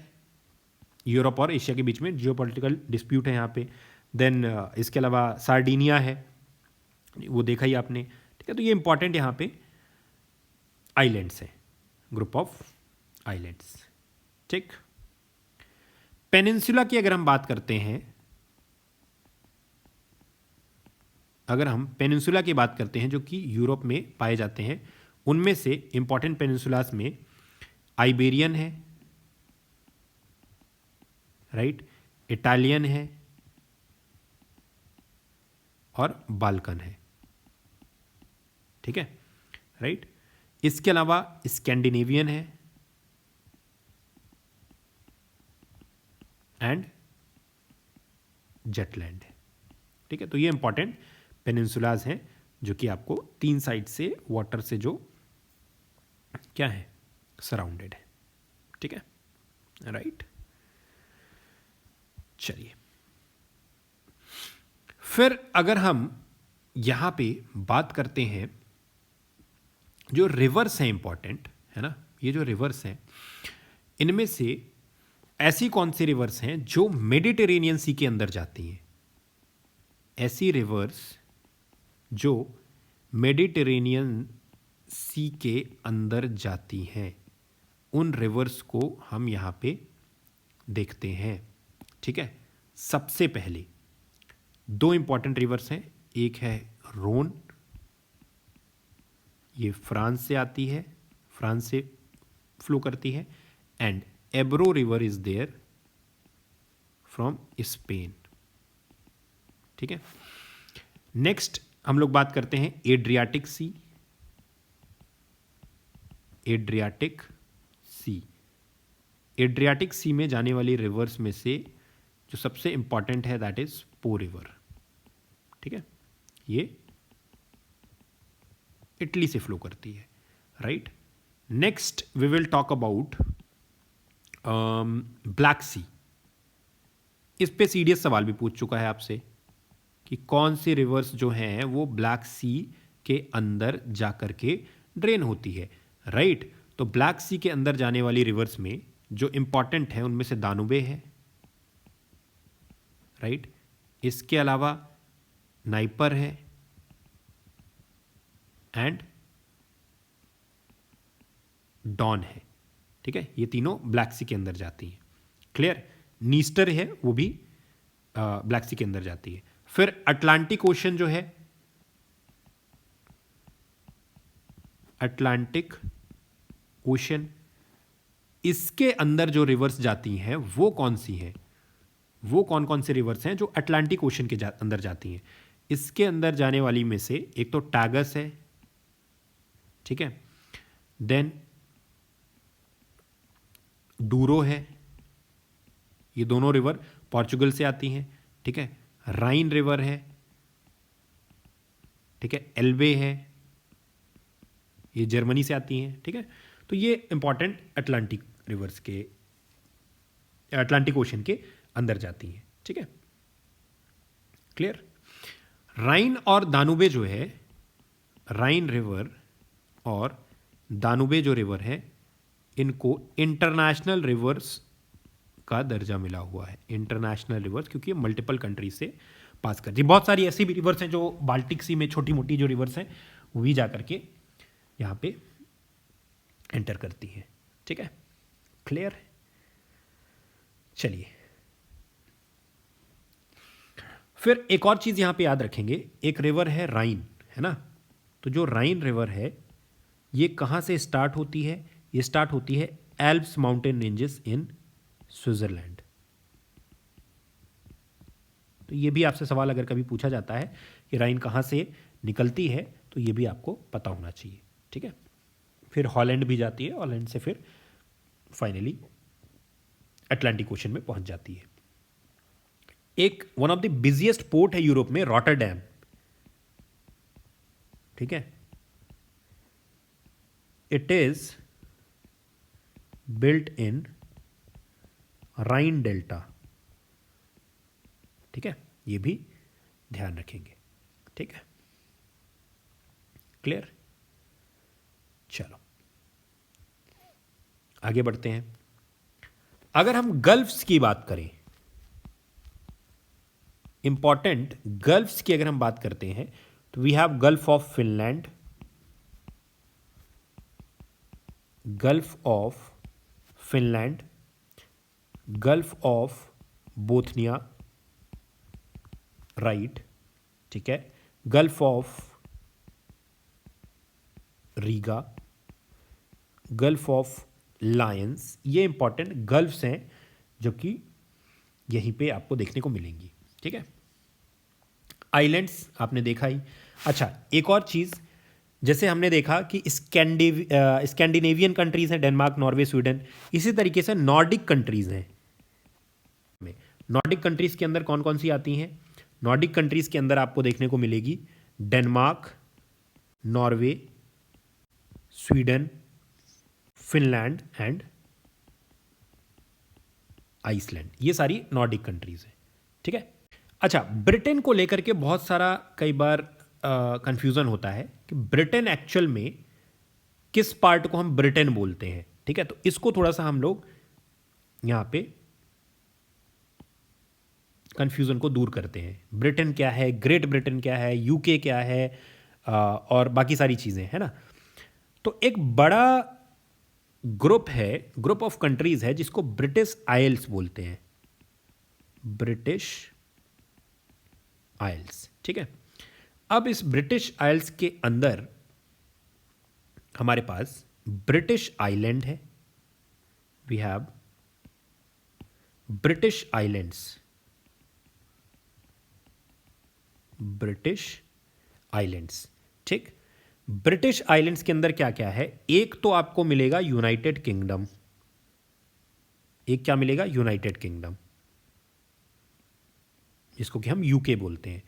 यूरोप और एशिया के बीच में जियोपॉलिटिकल डिस्प्यूट है यहाँ पे, देन इसके अलावा सार्डिनिया है, वो देखा ही आपने, ठीक है। तो ये इंपॉर्टेंट यहाँ पे आइलैंड्स हैं, ग्रुप ऑफ आइलैंड्स, ठीक। पेनिनसुला की अगर हम बात करते हैं, अगर हम पेनिनसुला की बात करते हैं जो कि यूरोप में पाए जाते हैं, उनमें से इंपॉर्टेंट पेनिनसुलास में आइबेरियन है, राइट, इटालियन है और बाल्कन है, ठीक है, राइट। इसके अलावा स्कैंडिनेवियन है एंड जेटलैंड है, ठीक है। तो ये इंपॉर्टेंट पेनिनसुलाज हैं जो कि आपको 3 साइड से वाटर से जो क्या है सराउंडेड है, ठीक है, राइट। चलिए, फिर अगर हम यहां पे बात करते हैं जो रिवर्स हैं इंपॉर्टेंट, है ना, ये जो रिवर्स हैं इनमें से ऐसी कौन सी रिवर्स हैं जो मेडिटेरेनियन सी के अंदर जाती हैं, ऐसी रिवर्स जो मेडिटेरेनियन सी के अंदर जाती हैं, उन रिवर्स को हम यहाँ पे देखते हैं, ठीक है। सबसे पहले 2 इंपॉर्टेंट रिवर्स हैं, एक है रोन, ये फ्रांस से आती है, फ्रांस से फ्लो करती है, and Ebro river is there from Spain, ठीक है। नेक्स्ट हम लोग बात करते हैं Adriatic Sea, Adriatic Sea, Adriatic Sea में जाने वाली रिवर्स में से जो सबसे इंपॉर्टेंट है दैट इज पो रिवर, ठीक है, ये इटली से फ्लो करती है, right. Next we will talk about Black Sea. इस पे सीडीएस सवाल भी पूछ चुका है आपसे कि कौन सी रिवर्स जो हैं वो ब्लैक सी के अंदर जाकर के ड्रेन होती है, राइट। तो ब्लैक सी के अंदर जाने वाली रिवर्स में जो इंपॉर्टेंट है उनमें से दानुबे है, राइट। इसके अलावा नाइपर है एंड डॉन है, ठीक है। ये तीनों ब्लैक सी के अंदर जाती हैं, क्लियर। नीस्टर है वो भी ब्लैक सी के अंदर जाती है। फिर अटलांटिक ओशन जो है, अटलांटिक ओशन, इसके अंदर जो रिवर्स जाती हैं वो कौन सी हैं, वो कौन कौन से रिवर्स हैं जो अटलांटिक ओशन के अंदर जाती हैं। इसके अंदर जाने वाली में से एक तो टैगस है, ठीक है, देन डूरो है, ये दोनों रिवर पोर्चुगल से आती हैं, ठीक है। राइन रिवर है, ठीक है, एल्बे है, ये जर्मनी से आती हैं, ठीक है। तो ये इंपॉर्टेंट अटलांटिक रिवर्स के, अटलांटिक ओशन के अंदर जाती हैं, ठीक है, क्लियर। राइन और दानुबे जो है, राइन रिवर और दानुबे जो रिवर है, इनको इंटरनेशनल रिवर्स का दर्जा मिला हुआ है, इंटरनेशनल रिवर्स, क्योंकि ये मल्टीपल कंट्री से पास करती है। बहुत सारी ऐसी भी रिवर्स हैं जो बाल्टिक सी में छोटी मोटी जो रिवर्स हैं वो भी जा करके यहाँ पे एंटर करती हैं, ठीक है, क्लियर। चलिए, फिर एक और चीज़ यहाँ पे याद रखेंगे, एक रिवर है राइन, है ना। तो जो राइन रिवर है ये कहाँ से स्टार्ट होती है, ये स्टार्ट होती है Alps mountain ranges in Switzerland. तो ये भी आपसे सवाल अगर कभी पूछा जाता है कि राइन कहाँ से निकलती है तो ये भी आपको पता होना चाहिए, ठीक है। फिर हॉलैंड भी जाती है, हॉलैंड से फिर फाइनली अटलांटिक ओशन में पहुंच जाती है। एक one of the busiest port है यूरोप में रॉटरडैम, ठीक है। It is built in Rhine delta, ठीक है, ये भी ध्यान रखेंगे, ठीक है, क्लियर। चलो आगे बढ़ते हैं। अगर हम गल्फ्स की बात करें, इंपॉर्टेंट गल्फ्स की अगर हम बात करते हैं तो we have Gulf of Finland, Gulf of Finland, Gulf of Bothnia, right, ठीक है, Gulf of Riga, Gulf of Lions, ये इंपॉर्टेंट गल्फ्स हैं जो कि यहीं पे आपको देखने को मिलेंगी, ठीक है। आइलैंड्स आपने देखा ही। अच्छा, एक और चीज़, जैसे हमने देखा कि स्कैंडिनेवियन कंट्रीज़ हैं, डेनमार्क, नॉर्वे, स्वीडन, इसी तरीके से नॉर्डिक कंट्रीज़ हैं। नॉर्डिक कंट्रीज़ के अंदर कौन कौन सी आती हैं? नॉर्डिक कंट्रीज़ के अंदर आपको देखने को मिलेगी Denmark, Norway, Sweden, Finland and Iceland, ये सारी नॉर्डिक कंट्रीज़ हैं, ठीक है। अच्छा, ब्रिटेन को लेकर के बहुत सारा कई बार कंफ्यूजन होता है कि ब्रिटेन एक्चुअल में किस पार्ट को हम ब्रिटेन बोलते हैं, ठीक है। तो इसको थोड़ा सा हम लोग यहाँ पे कंफ्यूजन को दूर करते हैं। ब्रिटेन क्या है, ग्रेट ब्रिटेन क्या है, यूके क्या है, और बाकी सारी चीज़ें, है ना। तो एक बड़ा ग्रुप है, ग्रुप ऑफ कंट्रीज है जिसको ब्रिटिश आइल्स बोलते हैं, ब्रिटिश आइल्स, ठीक है। अब इस ब्रिटिश आइल्स के अंदर हमारे पास ब्रिटिश आइलैंड है, we have British islands, British islands, ठीक। ब्रिटिश आइलैंड्स के अंदर क्या क्या है? एक तो आपको मिलेगा यूनाइटेड किंगडम, एक क्या मिलेगा? यूनाइटेड किंगडम, जिसको कि हम यूके बोलते हैं।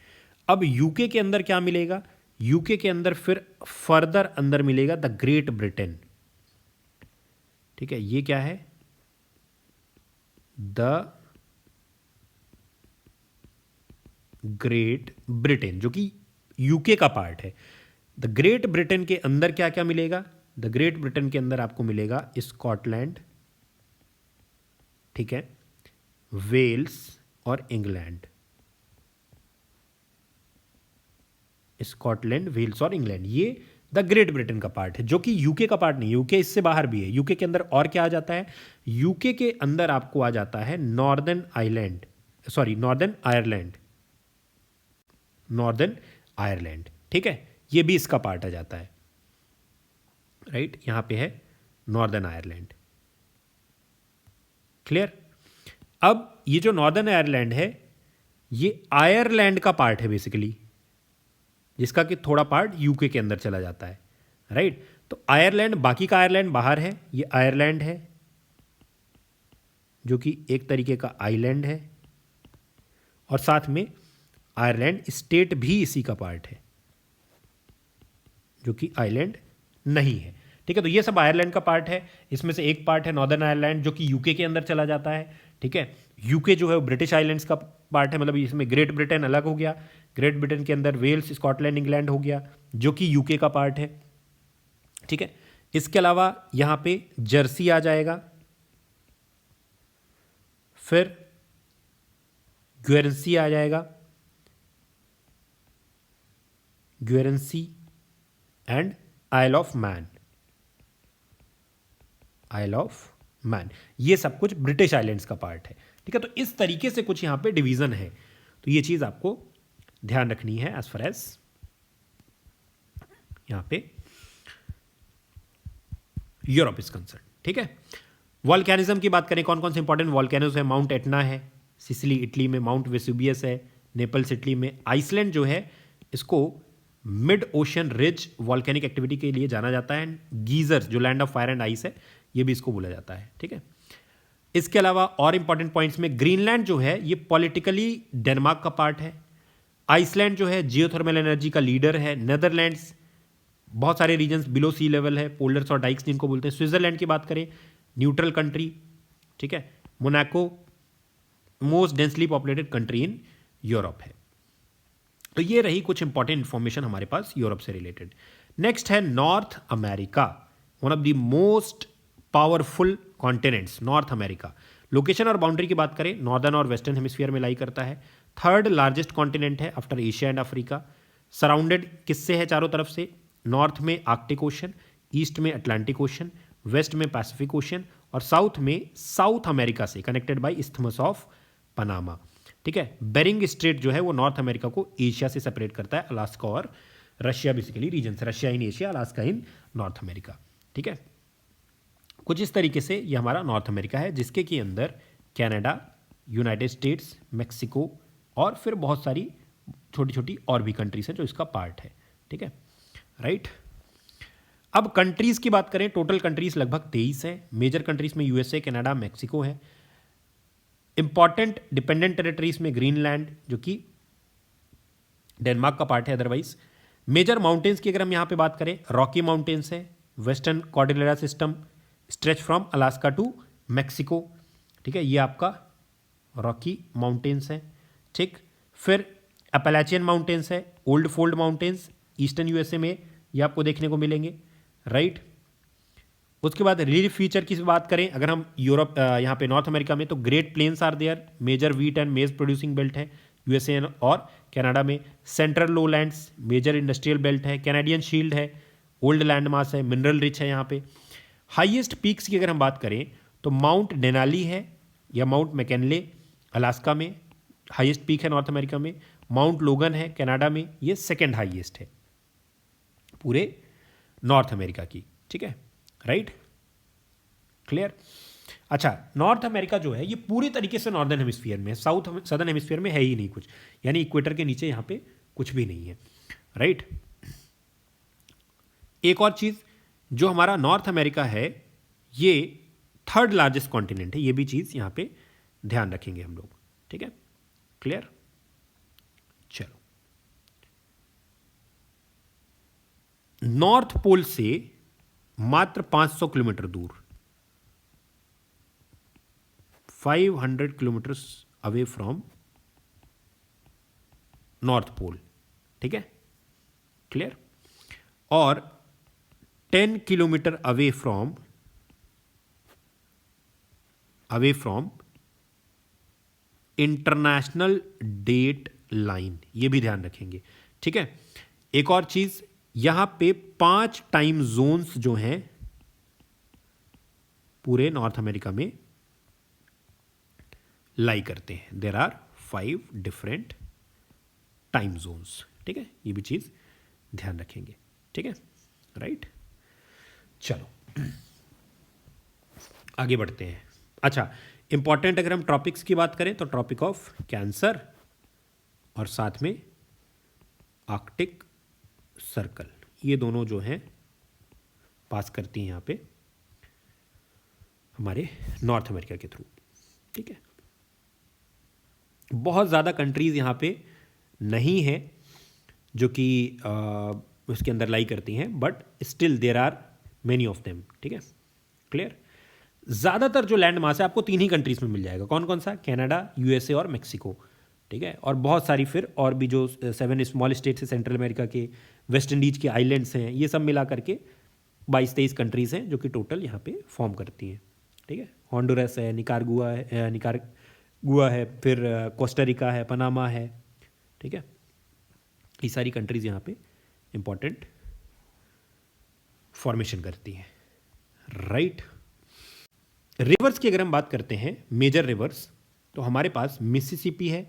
अब यूके के अंदर क्या मिलेगा? यूके के अंदर फिर फर्दर अंदर मिलेगा द ग्रेट ब्रिटेन, ठीक है। ये क्या है? द ग्रेट ब्रिटेन, जो कि यूके का पार्ट है। द ग्रेट ब्रिटेन के अंदर क्या क्या मिलेगा? द ग्रेट ब्रिटेन के अंदर आपको मिलेगा स्कॉटलैंड, ठीक है, वेल्स और इंग्लैंड, स्कॉटलैंड, वेल्स और इंग्लैंड, ये द ग्रेट ब्रिटेन का पार्ट है, जो कि यूके का पार्ट नहीं। यूके इससे बाहर भी है। यूके के अंदर और क्या आ जाता है? यूके के अंदर आपको आ जाता है northern Ireland, sorry northern Ireland, northern Ireland, ठीक है, ये भी इसका पार्ट आ जाता है, राइट। यहां पे है नॉर्दर्न आयरलैंड, क्लियर। अब ये जो नॉर्दर्न आयरलैंड है, ये आयरलैंड का पार्ट है बेसिकली, जिसका कि थोड़ा पार्ट यूके के अंदर चला जाता है, राइट। तो आयरलैंड, बाकी का आयरलैंड बाहर है, ये आयरलैंड है जो कि एक तरीके का आइलैंड है, और साथ में आयरलैंड स्टेट भी इसी का पार्ट है, जो कि आइलैंड नहीं है, ठीक है। तो ये सब आयरलैंड का पार्ट है। इसमें से एक पार्ट है नॉर्दर्न आयरलैंड, जो कि यूके के अंदर चला जाता है, ठीक है। यूके जो है वो ब्रिटिश आइलैंड्स का पार्ट है, मतलब इसमें ग्रेट ब्रिटेन अलग हो गया। ग्रेट ब्रिटेन के अंदर वेल्स, स्कॉटलैंड, इंग्लैंड हो गया, जो कि यूके का पार्ट है, ठीक है। इसके अलावा यहां पे जर्सी आ जाएगा, फिर ग्वेरेंसी आ जाएगा, Guernsey and Isle of Man, Isle of Man, ये सब कुछ ब्रिटिश आइलैंड्स का पार्ट है, ठीक है। तो इस तरीके से कुछ यहां पे डिवीजन है, तो ये चीज आपको ध्यान रखनी है एज फार एज यहां पे यूरोप इज कंसर्न, ठीक है। वॉल्केनिज्म की बात करें, कौन कौन से इंपॉर्टेंट वॉल्केनोज है? माउंट एटना है सिसिली इटली में, माउंट वेसुवियस है नेपल्स इटली में, आइसलैंड जो है इसको mid ocean ridge volcanic activity के लिए जाना जाता है, गीजर्स जो land of fire and ice है, ये भी इसको बोला जाता है, ठीक है। इसके अलावा और इंपॉर्टेंट पॉइंट्स में ग्रीनलैंड जो है ये पॉलिटिकली डेनमार्क का पार्ट है, आइसलैंड जो है जियोथर्मल एनर्जी का लीडर है, नेदरलैंड्स बहुत सारे रीजन्स बिलो सी लेवल है, पोल्डर्स और डाइक्स जिनको बोलते हैं। स्विट्जरलैंड की बात करें, न्यूट्रल कंट्री, ठीक है। Monaco most densely populated country in Europe है। तो ये रही कुछ इंपॉर्टेंट इंफॉर्मेशन हमारे पास यूरोप से रिलेटेड। नेक्स्ट है north America, one of the most powerful continents, north America. Location और बाउंड्री की बात करें, नॉर्दर्न और वेस्टर्न हेमिस्फीयर में लाई करता है, थर्ड लार्जेस्ट कॉन्टिनेंट है after Asia and Africa, surrounded किससे है चारों तरफ से? नॉर्थ में आर्कटिक ओशन, ईस्ट में अटलांटिक ओशन, वेस्ट में पैसिफिक ओशन और साउथ में साउथ अमेरिका से connected by isthmus of Panama. ठीक है, बेरिंग स्ट्रेट जो है वो नॉर्थ अमेरिका को एशिया से सेपरेट करता है, अलास्का और रशिया बेसिकली रीजन से, Russia in Asia, Alaska in north America. ठीक है, कुछ इस तरीके से ये हमारा नॉर्थ अमेरिका है, जिसके के अंदर कनाडा, यूनाइटेड स्टेट्स, मेक्सिको और फिर बहुत सारी छोटी छोटी और भी कंट्रीज हैं जो इसका पार्ट है। ठीक है, राइट। अब कंट्रीज की बात करें, टोटल कंट्रीज लगभग 23 है। मेजर कंट्रीज में यूएसए, कनाडा, मेक्सिको है। इंपॉर्टेंट डिपेंडेंट टेरिटरीज में ग्रीनलैंड जो कि डेनमार्क का पार्ट है अदरवाइज। मेजर माउंटेन्स की अगर हम यहाँ पे बात करें, रॉकी माउंटेन्स है, western Cordillera system stretch from Alaska to Mexico. ठीक है, ये आपका रॉकी माउंटेन्स है। ठीक, फिर अपैलेचियन माउंटेन्स है, old fold mountains eastern USA में ये आपको देखने को मिलेंगे, राइट। उसके बाद रिलीफ फीचर की बात करें अगर हम यूरोप यहाँ पे नॉर्थ अमेरिका में, तो Great Plains are there, major wheat and maize producing belt है यूएसए और कनाडा में। Central lowlands major industrial belt है, कैनेडियन शील्ड है, ओल्ड लैंड मास है, मिनरल रिच है यहाँ पे। हाईएस्ट पीक्स की अगर हम बात करें तो माउंट डेनाली है या माउंट मैकिनले अलास्का में, हाईएस्ट पीक है नॉर्थ अमेरिका में। माउंट लोगन है कनाडा में, ये सेकेंड हाईएस्ट है पूरे नॉर्थ अमेरिका की। ठीक है, राइट, क्लियर। अच्छा, नॉर्थ अमेरिका जो है ये पूरी तरीके से नॉर्दर्न हेमिस्फीयर में है, साउथ सदर्न हेमिस्फीयर में है ही नहीं कुछ, यानी इक्वेटर के नीचे यहाँ पे कुछ भी नहीं है, राइट। एक और चीज, जो हमारा नॉर्थ अमेरिका है ये थर्ड लार्जेस्ट कॉन्टिनेंट है, ये भी चीज यहाँ पे ध्यान रखेंगे हम लोग। ठीक है, क्लियर। चलो, नॉर्थ पोल से मात्र 500 किलोमीटर दूर, 500 kilometres away from North Pole. ठीक है, क्लियर। और 10 kilometre away from international date line, ये भी ध्यान रखेंगे। ठीक है, एक और चीज, यहां पे 5 टाइम जोन्स जो हैं पूरे नॉर्थ अमेरिका में लाई करते हैं। There are 5 different time zones. ठीक है, ये भी चीज ध्यान रखेंगे। ठीक है, राइट। चलो आगे बढ़ते हैं। अच्छा, इंपॉर्टेंट अगर हम टॉपिक्स की बात करें तो ट्रॉपिक ऑफ कैंसर और साथ में आर्कटिक सर्कल, ये दोनों जो हैं पास करती हैं यहाँ पे हमारे नॉर्थ अमेरिका के थ्रू। ठीक है, बहुत ज़्यादा कंट्रीज़ यहाँ पे नहीं है जो कि उसके अंदर लाई करती हैं, but still there are many of them. ठीक है, क्लियर। ज़्यादातर जो लैंड मास है आपको 3 ही कंट्रीज़ में मिल जाएगा। कौन कौन सा? कनाडा, यूएसए और मेक्सिको। ठीक है, और बहुत सारी फिर और भी जो 7 स्मॉल स्टेट्स है सेंट्रल अमेरिका के, वेस्ट इंडीज के आइलैंड्स हैं, ये सब मिला करके 22-23 कंट्रीज़ हैं जो कि टोटल यहाँ पे फॉर्म करती हैं। ठीक है, हॉन्डुरस है, निकारागुआ है, फिर कोस्टारिका है, पनामा है। ठीक है, ये सारी कंट्रीज़ यहाँ पे इंपॉर्टेंट फॉर्मेशन करती हैं, राइट। रिवर्स की अगर हम बात करते हैं, मेजर रिवर्स, तो हमारे पास मिसिसिपी है,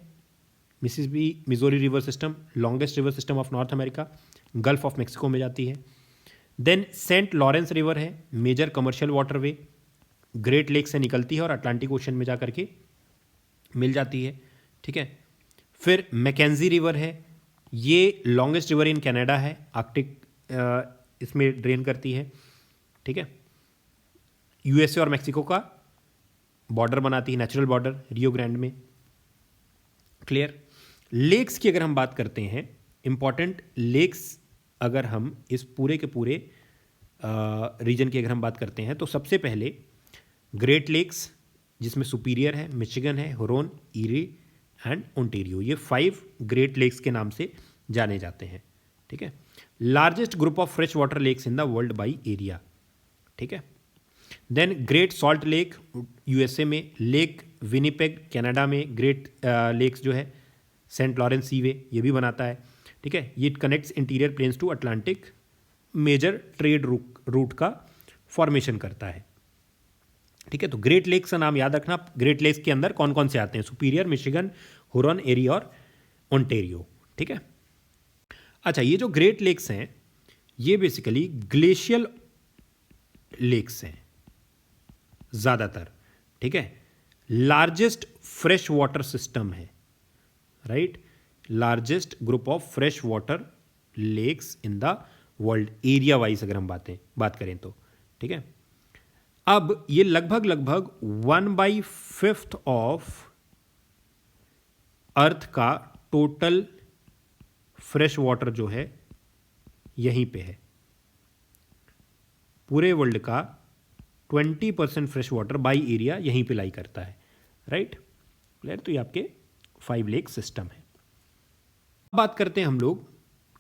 Mississippi Missouri river system, longest river system of North America, Gulf of Mexico में जाती है। देन सेंट लॉरेंस रिवर है, major commercial waterway, Great Lake से निकलती है और अटलांटिक ओशन में जा करके मिल जाती है। ठीक है, फिर मैकेंजी रिवर है, ये लॉन्गेस्ट रिवर इन कनाडा है, आर्कटिक इसमें ड्रेन करती है। ठीक है, यूएसए और मेक्सिको का बॉर्डर बनाती है, नेचुरल बॉर्डर रियो ग्रैंड में। क्लियर। लेक्स की अगर हम बात करते हैं, इंपॉर्टेंट लेक्स अगर हम इस पूरे के पूरे रीजन की अगर हम बात करते हैं तो सबसे पहले ग्रेट लेक्स, जिसमें सुपीरियर है, मिशिगन है, हुरोन, ईरी एंड ओंटेरियो, ये 5 ग्रेट लेक्स के नाम से जाने जाते हैं। ठीक है, largest group of fresh water lakes in the world by area. ठीक है, then Great Salt Lake USA में, लेक विनिपेग कनाडा में, ग्रेट लेक्स जो है सेंट लॉरेंस सीवे ये भी बनाता है। ठीक है, ये connects interior plains to Atlantic, major trade route का फॉर्मेशन करता है। ठीक है, तो ग्रेट लेक्स का नाम याद रखना। ग्रेट लेक्स के अंदर कौन कौन से आते हैं? सुपीरियर, मिशिगन, हुरॉन, एरी और ओंटेरियो। ठीक है, अच्छा, ये जो ग्रेट लेक्स हैं ये बेसिकली ग्लेशियल लेक्स हैं ज़्यादातर। ठीक है, लार्जेस्ट फ्रेश वाटर सिस्टम है, right, largest group of fresh water lakes in the world, area wise अगर हम बात करें तो। ठीक है, अब ये लगभग 1/5 ऑफ अर्थ का टोटल फ्रेश वाटर जो है यहीं पे है। पूरे वर्ल्ड का 20% फ्रेश वाटर बाई एरिया यहीं पे लाई करता है, राइट क्लियर। तो ये आपके 5 लेक सिस्टम है। अब बात करते हैं हम लोग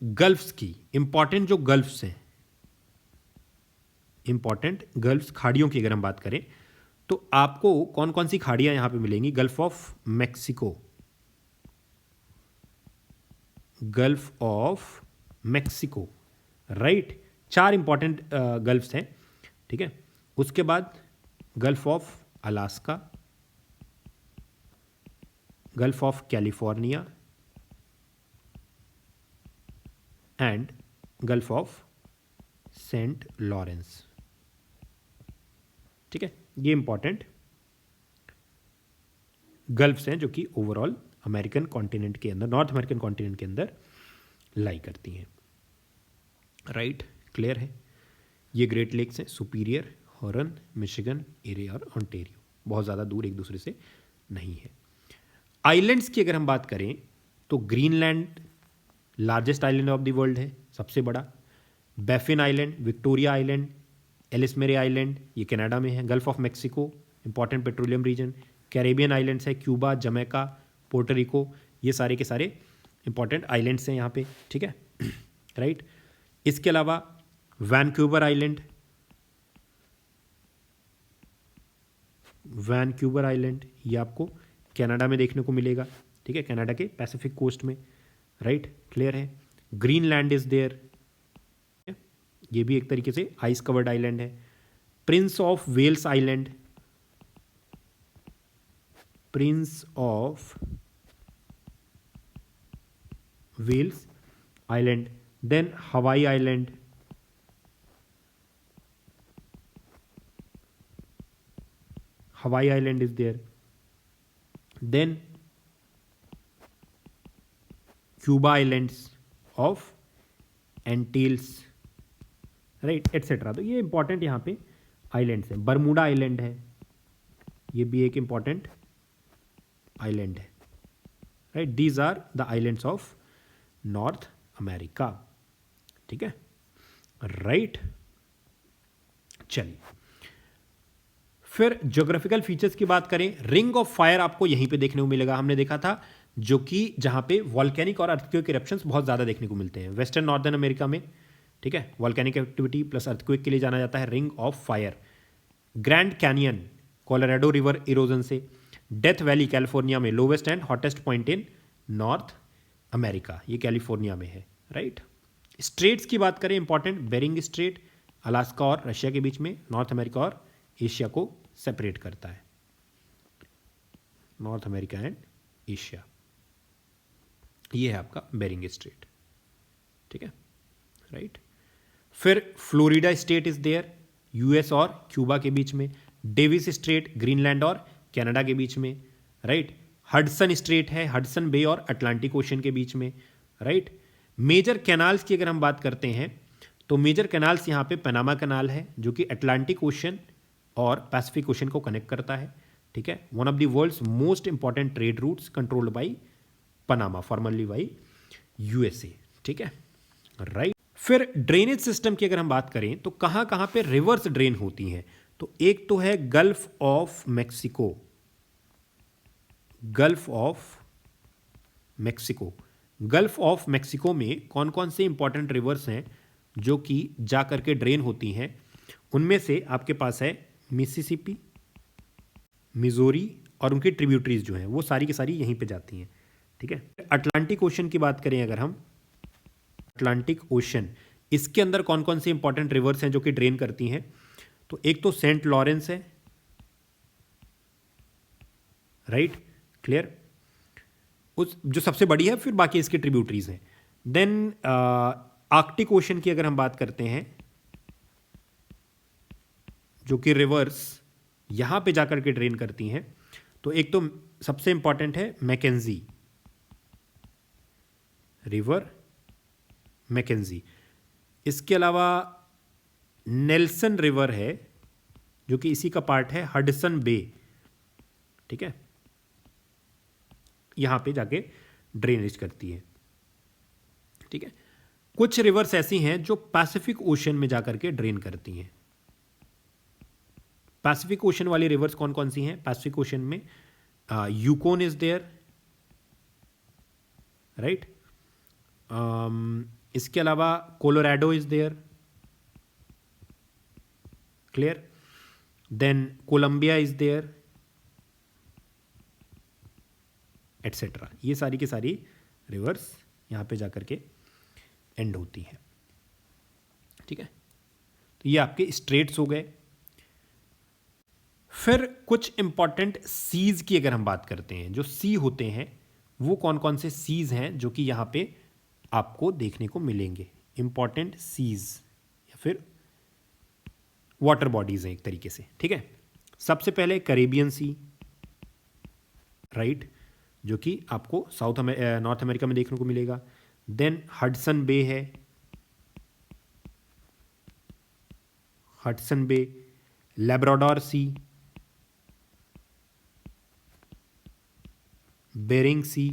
गल्फ्स की। इंपॉर्टेंट जो गल्फ्स हैं, इंपॉर्टेंट गल्फ्स, खाड़ियों की अगर हम बात करें तो आपको कौन कौन सी खाड़ियां यहां पे मिलेंगी? Gulf of Mexico, Gulf of Mexico, right, 4 important gulfs हैं। ठीक है, उसके बाद Gulf of Alaska, Gulf of California and Gulf of Saint Lawrence. ठीक है, ये इंपॉर्टेंट गल्फ्स हैं जो कि ओवरऑल अमेरिकन कॉन्टिनेंट के अंदर, नॉर्थ अमेरिकन कॉन्टिनेंट के अंदर लाई करती हैं, राइट क्लियर है। ये ग्रेट लेक्स हैं, सुपीरियर, हॉर्न, मिशिगन, एरी और ओंटेरियो, बहुत ज़्यादा दूर एक दूसरे से नहीं है। आइलैंड्स की अगर हम बात करें तो Greenland largest island of the world है, सबसे बड़ा। Baffin Island, Victoria Island, Ellesmere Island, ये कनाडा में है। Gulf of Mexico, important petroleum region. Caribbean islands है, क्यूबा, जमैका, पोर्टोरिको, ये सारे के सारे इंपॉर्टेंट आइलैंड्स हैं यहाँ पे। ठीक है, राइट। इसके अलावा वैनक्यूवर आइलैंड, वैनक्यूवर आइलैंड ये आपको कनाडा में देखने को मिलेगा। ठीक है, कनाडा के पैसिफिक कोस्ट में, राइट क्लियर है। ग्रीनलैंड इज देयर, ये भी एक तरीके से आइस कवर्ड आइलैंड है। Prince of Wales Island, Prince of Wales Island, then Hawaii Island, Hawaii Island is there, then Cuba islands of Antilles, right etcetera. तो ये इंपॉर्टेंट यहाँ पे आइलैंड्स हैं। बरमूडा आइलैंड है, ये भी एक इंपॉर्टेंट आइलैंड है, right. These are the islands of North America. ठीक है, राइट। चलिए फिर ज्योग्राफिकल फीचर्स की बात करें, रिंग ऑफ फायर आपको यहीं पे देखने को मिलेगा। हमने देखा था जो कि जहां पे वॉल्केनिक और अर्थक्वेक इरप्शंस बहुत ज़्यादा देखने को मिलते हैं वेस्टर्न नॉर्दर्न अमेरिका में। ठीक है, वॉल्केनिक एक्टिविटी प्लस अर्थक्वेक के लिए जाना जाता है ring of fire. Grand canyon Colorado river erosion से, डेथ वैली कैलिफोर्निया में, lowest and hottest point in north America, ये कैलिफोर्निया में है, राइट। स्ट्रेट्स की बात करें, इंपॉर्टेंट बेरिंग स्ट्रेट अलास्का और रशिया के बीच में, नॉर्थ अमेरिका और एशिया को सेपरेट करता है, नॉर्थ अमेरिका एंड एशिया, ये है आपका बेरिंग स्ट्रेट। ठीक है, राइट। फिर Florida state is there, US और क्यूबा के बीच में। डेविस स्ट्रेट ग्रीनलैंड और कनाडा के बीच में, राइट। हडसन स्ट्रेट है हडसन बे और अटलांटिक ओशन के बीच में, राइट। मेजर कैनाल्स की अगर हम बात करते हैं तो मेजर कैनाल्स यहाँ पे पनामा कैनाल है जो कि अटलांटिक ओशन और पैसिफिक ओशन को कनेक्ट करता है। ठीक है, one of the world's most important trade routes controlled by Panama, formerly by USA. ठीक है, राइट। फिर ड्रेनेज सिस्टम की अगर हम बात करें तो कहाँ कहाँ पे रिवर्स ड्रेन होती हैं, तो एक तो है Gulf of Mexico, Gulf of Mexico. Gulf of Mexico में कौन कौन से इंपॉर्टेंट रिवर्स हैं जो कि जा करके ड्रेन होती हैं? उनमें से आपके पास है मिसिसिपी, मिजोरी और उनकी ट्रिब्यूटरीज जो हैं वो सारी की सारी यहीं पे जाती हैं। ठीक है, अटलांटिक ओशन की बात करें अगर हम अटलांटिक ओशन, इसके अंदर कौन कौन सी इंपॉर्टेंट रिवर्स हैं जो कि ड्रेन करती हैं? तो एक तो सेंट लॉरेंस है, राइट, क्लियर, उस जो सबसे बड़ी है, फिर बाकी इसके ट्रिब्यूटरीज हैं। देन आर्कटिक ओशन की अगर हम बात करते हैं, जो कि रिवर्स यहां पे जाकर के ड्रेन करती हैं, तो एक तो सबसे इंपॉर्टेंट है मैकेंजी रिवर, मैकेंजी। इसके अलावा नेल्सन रिवर है जो कि इसी का पार्ट है, हडसन बे, ठीक है, यहां पे जाके ड्रेनेज करती है, ठीक है। कुछ रिवर्स ऐसी हैं जो पैसिफिक ओशन में जाकर के ड्रेन करती हैं। पैसिफिक ओशन वाली रिवर्स कौन कौन सी हैं? पैसिफिक ओशन में यूकोन इज देयर, राइट, इसके अलावा Colorado is there, clear, then Columbia is there, etcetera. ये सारी की सारी रिवर्स यहां पे जाकर के एंड होती हैं, ठीक है। तो ये आपके स्ट्रेट्स हो गए। फिर कुछ इंपॉर्टेंट सीज की अगर हम बात करते हैं, जो सी होते हैं वो कौन कौन से सीज हैं जो कि यहां पे आपको देखने को मिलेंगे? इंपॉर्टेंट सीज या फिर वाटर बॉडीज हैं एक तरीके से, ठीक है। सबसे पहले कैरेबियन सी, राइट, जो कि आपको नॉर्थ अमेरिका में देखने को मिलेगा। देन हडसन बे है, हडसन बे, लैब्राडोर सी, बेरिंग सी,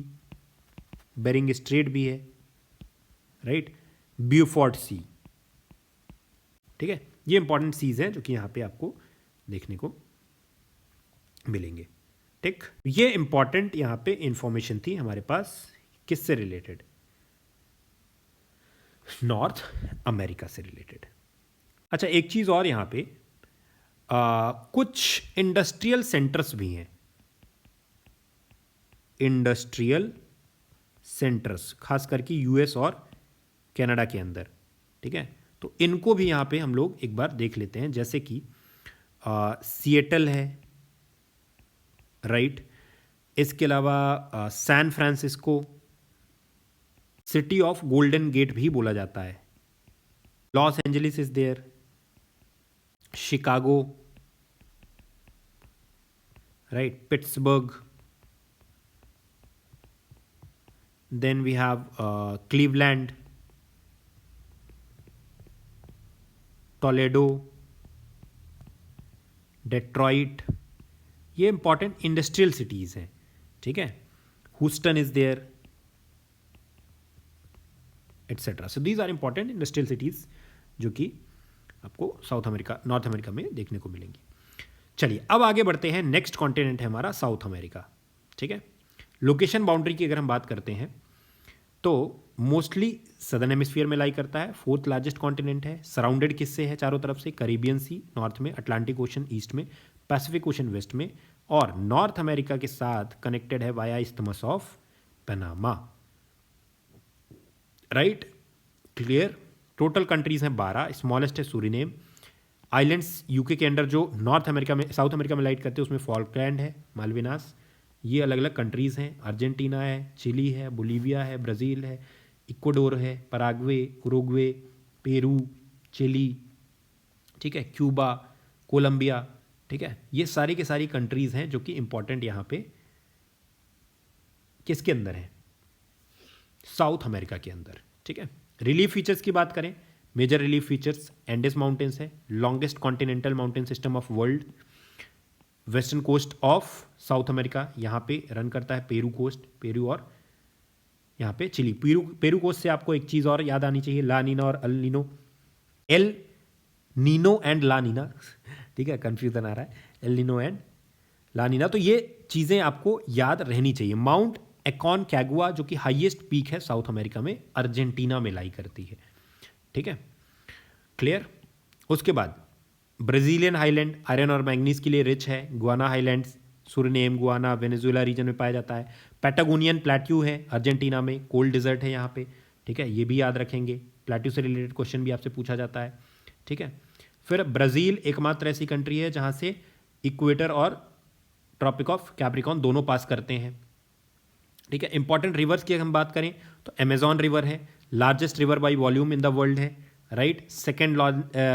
बेरिंग स्ट्रेट भी है, राइट, ब्यूफोर्ट सी, ठीक है। ये इंपॉर्टेंट सीज हैं जो कि यहां पे आपको देखने को मिलेंगे, ठीक। ये इंपॉर्टेंट यहां पे इंफॉर्मेशन थी हमारे पास, किससे रिलेटेड? नॉर्थ अमेरिका से रिलेटेड। अच्छा, एक चीज और यहां पे कुछ इंडस्ट्रियल सेंटर्स भी हैं, इंडस्ट्रियल सेंटर्स, खास करके यूएस और कनाडा के अंदर, ठीक है। तो इनको भी यहां पे हम लोग एक बार देख लेते हैं, जैसे कि सिएटल है, राइट, इसके अलावा San Francisco, city of Golden Gate भी बोला जाता है, Los Angeles is there, Chicago, right, Pittsburgh, then we have Cleveland, Toledo, Detroit, ये इंपॉर्टेंट इंडस्ट्रियल सिटीज हैं, ठीक है। Houston is there, etcetera. So these are important industrial cities जो कि आपको नॉर्थ अमेरिका में देखने को मिलेंगी। चलिए अब आगे बढ़ते हैं। नेक्स्ट कॉन्टिनेंट है हमारा साउथ अमेरिका, ठीक है। लोकेशन बाउंड्री की अगर हम बात करते हैं तो मोस्टली सदर्न हेमिस्फीयर में लाई करता है, फोर्थ लार्जेस्ट कॉन्टिनेंट है, सराउंडेड किससे है? चारों तरफ से कैरेबियन सी नॉर्थ में, अटलांटिक ओशन ईस्ट में, पैसिफिक ओशन वेस्ट में, और नॉर्थ अमेरिका के साथ कनेक्टेड है via isthmus of Panama, right, clear. Total countries हैं 12, स्मॉलेस्ट है सूरीनेम। आइलैंड्स यूके के अंडर जो साउथ अमेरिका में लाइट करते हैं उसमें फॉल्कलैंड है, मालविनास, ये अलग अलग कंट्रीज़ हैं। अर्जेंटीना है, चिली है, बोलीविया है, ब्राज़ील है, इक्वाडोर है, पराग्वे, उरुग्वे, पेरू, चिली, ठीक है, क्यूबा, कोलंबिया, ठीक है। ये सारी के सारी कंट्रीज़ हैं जो कि इंपॉर्टेंट यहाँ पे किसके अंदर हैं? साउथ अमेरिका के अंदर, ठीक है। रिलीफ फीचर्स की बात करें, major relief features Andes mountains है, longest continental mountain system of world, western coast of South America यहाँ पे रन करता है, पेरू कोस्ट, पेरू और यहाँ पे चिली। पेरू कोस्ट से आपको एक चीज़ और याद आनी चाहिए, ला नीना और El Nino, El Nino and La Nina, ठीक है, कंफ्यूजन आ रहा है, El Nino and La Nina, तो ये चीज़ें आपको याद रहनी चाहिए। माउंट एकोनकागुआ जो कि हाईएस्ट पीक है साउथ अमेरिका में, अर्जेंटीना में लाई करती है, ठीक है, क्लियर। उसके बाद ब्राज़ीलियन हाईलैंड आयरन और मैंगनीज के लिए रिच है, Guiana highlands Suriname, Guiana, Venezuela region में पाया जाता है। पैटागोनियन प्लेट्यू है अर्जेंटीना में, कोल्ड डिजर्ट है यहाँ पे, ठीक है, ये भी याद रखेंगे, प्लेट्यू से रिलेटेड क्वेश्चन भी आपसे पूछा जाता है। ठीक है, फिर ब्राज़ील एकमात्र ऐसी कंट्री है जहाँ से इक्वेटर और ट्रॉपिक ऑफ कैप्रिकॉर्न दोनों पास करते हैं। ठीक है, इंपॉर्टेंट रिवर्स की अगर हम बात करें तो अमेजॉन रिवर है, largest river by volume in the world है, right, second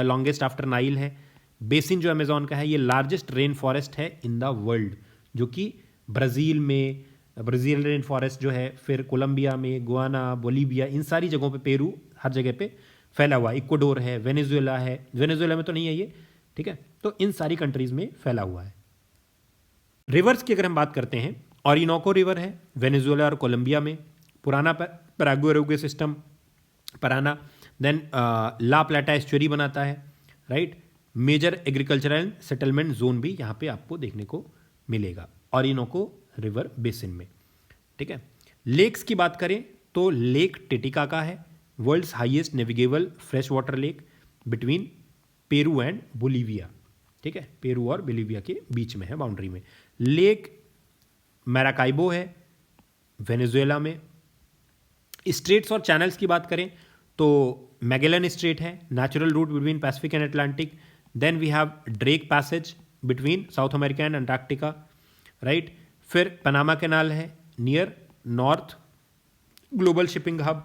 longest after Nile है। बेसिन जो अमेजॉन का है ये लार्जेस्ट रेन फॉरेस्ट है इन द वर्ल्ड, जो कि ब्राज़ील में, ब्राज़ील रेन फॉरेस्ट जो है, फिर कोलंबिया में, गुआना, बोलीविया, इन सारी जगहों पे, पेरू, हर जगह पे फैला हुआ है। इक्वाडोर है, वेनेजुएला है, वेनेजुएला में तो नहीं है ये। ठीक है, तो इन सारी कंट्रीज में फैला हुआ है। रिवर्स की अगर हम बात करते हैं, ऑरिनोको रिवर है वेनेजुएला और कोलंबिया में, पुराना Paraguay system Parana, then La Plata estuary बनाता है, right. Major agricultural settlement zone भी यहाँ पे आपको देखने को मिलेगा ऑरिनोको रिवर बेसिन में। ठीक है, लेक्स की बात करें तो लेक टिटिकाका है, world's highest navigable fresh water lake between Peru and Bolivia. ठीक है, पेरू और बोलीविया के बीच में है, बाउंड्री में। लेक मैराकाइबो है वेनेजुएला में। स्ट्रेट्स और चैनल्स की बात करें तो मैगेलन स्ट्रेट है, natural route between Pacific and Atlantic. Then we have Drake Passage between South America and Antarctica, right. फिर पनामा कैनाल है near North global shipping hub,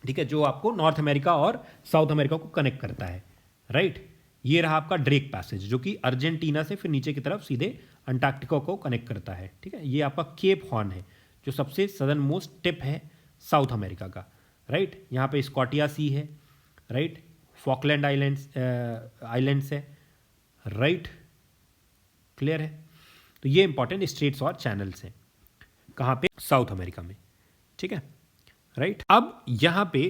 ठीक है, जो आपको नॉर्थ अमेरिका और साउथ अमेरिका को कनेक्ट करता है, राइट। ये रहा आपका ड्रेक पैसेज जो कि अर्जेंटीना से फिर नीचे की तरफ सीधे अंटार्कटिका को कनेक्ट करता है। ठीक है, ये आपका केप हॉर्न है जो सबसे सदर्न मोस्ट टिप है साउथ अमेरिका का, राइट। यहाँ पे स्कॉटिया सी है, राइट, फॉकलैंड आइलैंड्स है, राइट, क्लियर है। तो ये इंपॉर्टेंट स्ट्रेट्स और चैनल्स हैं कहाँ पे, साउथ अमेरिका में। ठीक है, राइट। अब यहाँ पे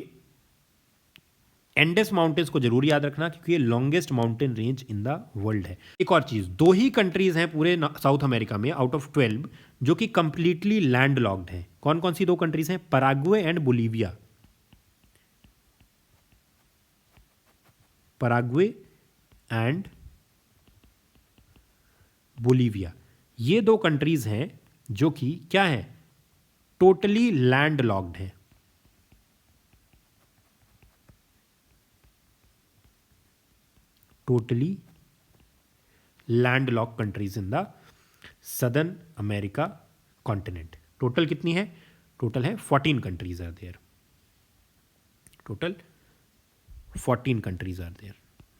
एंडेस माउंटेन्स को जरूर याद रखना क्योंकि ये longest mountain range in the world है। एक और चीज, दो ही कंट्रीज हैं पूरे साउथ अमेरिका में आउट ऑफ 12 जो कि कंप्लीटली लैंड लॉक्ड हैं। कौन कौन सी दो कंट्रीज हैं? Paraguay and Bolivia. Paraguay and Bolivia, ये दो कंट्रीज हैं जो कि क्या है, टोटली लैंड लॉक्ड है। Totally land lock countries in the southern America continent. Total कितनी है? टोटल है 14 countries are there. Total 14 countries are there,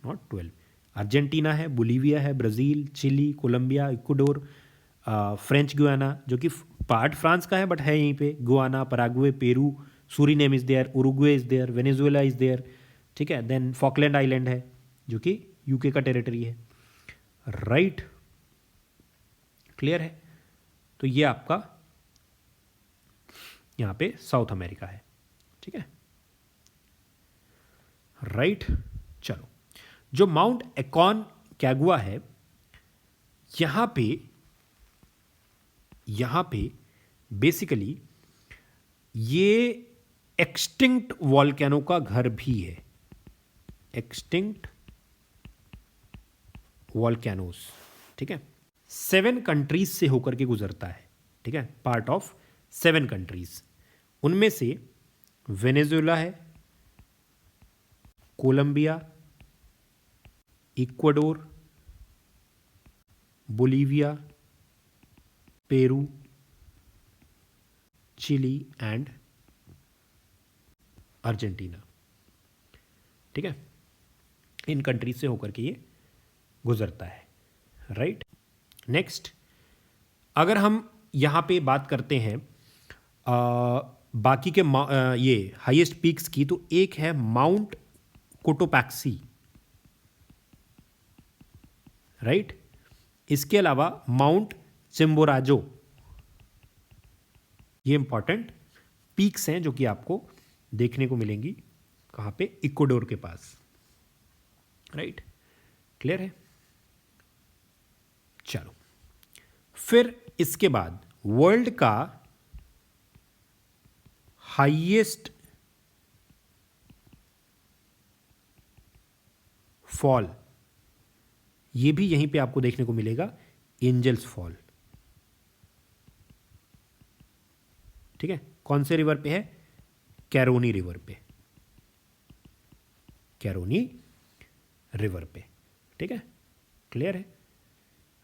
not 12। Argentina है, बोलीविया है, Brazil, Chile, Colombia, Ecuador, French Guiana जो कि पार्ट फ्रांस का है बट है यहीं पे, Guyana, Paraguay, Peru, Suriname is there, Uruguay is there, Venezuela is there. ठीक है, देन फॉकलैंड आइलैंड है जो कि यूके का टेरिटरी है, राइट, क्लियर है। तो ये आपका यहां पे साउथ अमेरिका है। ठीक है, राइट। चलो, जो माउंट एकॉन कैगुआ है यहां पे बेसिकली ये एक्सटिंक्ट वॉल्केनो का घर भी है। एक्सटिंक्ट वॉल्केनोस, ठीक है, 7 कंट्रीज से होकर के गुजरता है। ठीक है, पार्ट ऑफ 7 कंट्रीज, उनमें से वेनेजुएला है, Colombia, Ecuador, Bolivia, Peru, Chile and Argentina. ठीक है, इन कंट्रीज से होकर के ये गुजरता है, राइट। नेक्स्ट, अगर हम यहां पे बात करते हैं बाकी के ये हाईएस्ट पीक्स की, तो एक है माउंट कोटोपैक्सी, राइट। इसके अलावा माउंट चिम्बोराजो, ये इंपॉर्टेंट पीक्स हैं जो कि आपको देखने को मिलेंगी कहां पे, इक्वाडोर के पास, राइट, क्लियर है। चलो, फिर इसके बाद वर्ल्ड का हाईएस्ट फॉल, ये भी यहीं पे आपको देखने को मिलेगा, एंजल्स फॉल। ठीक है, कौन से रिवर पे है? कैरोनी रिवर पे, कैरोनी रिवर पे, ठीक है, क्लियर है,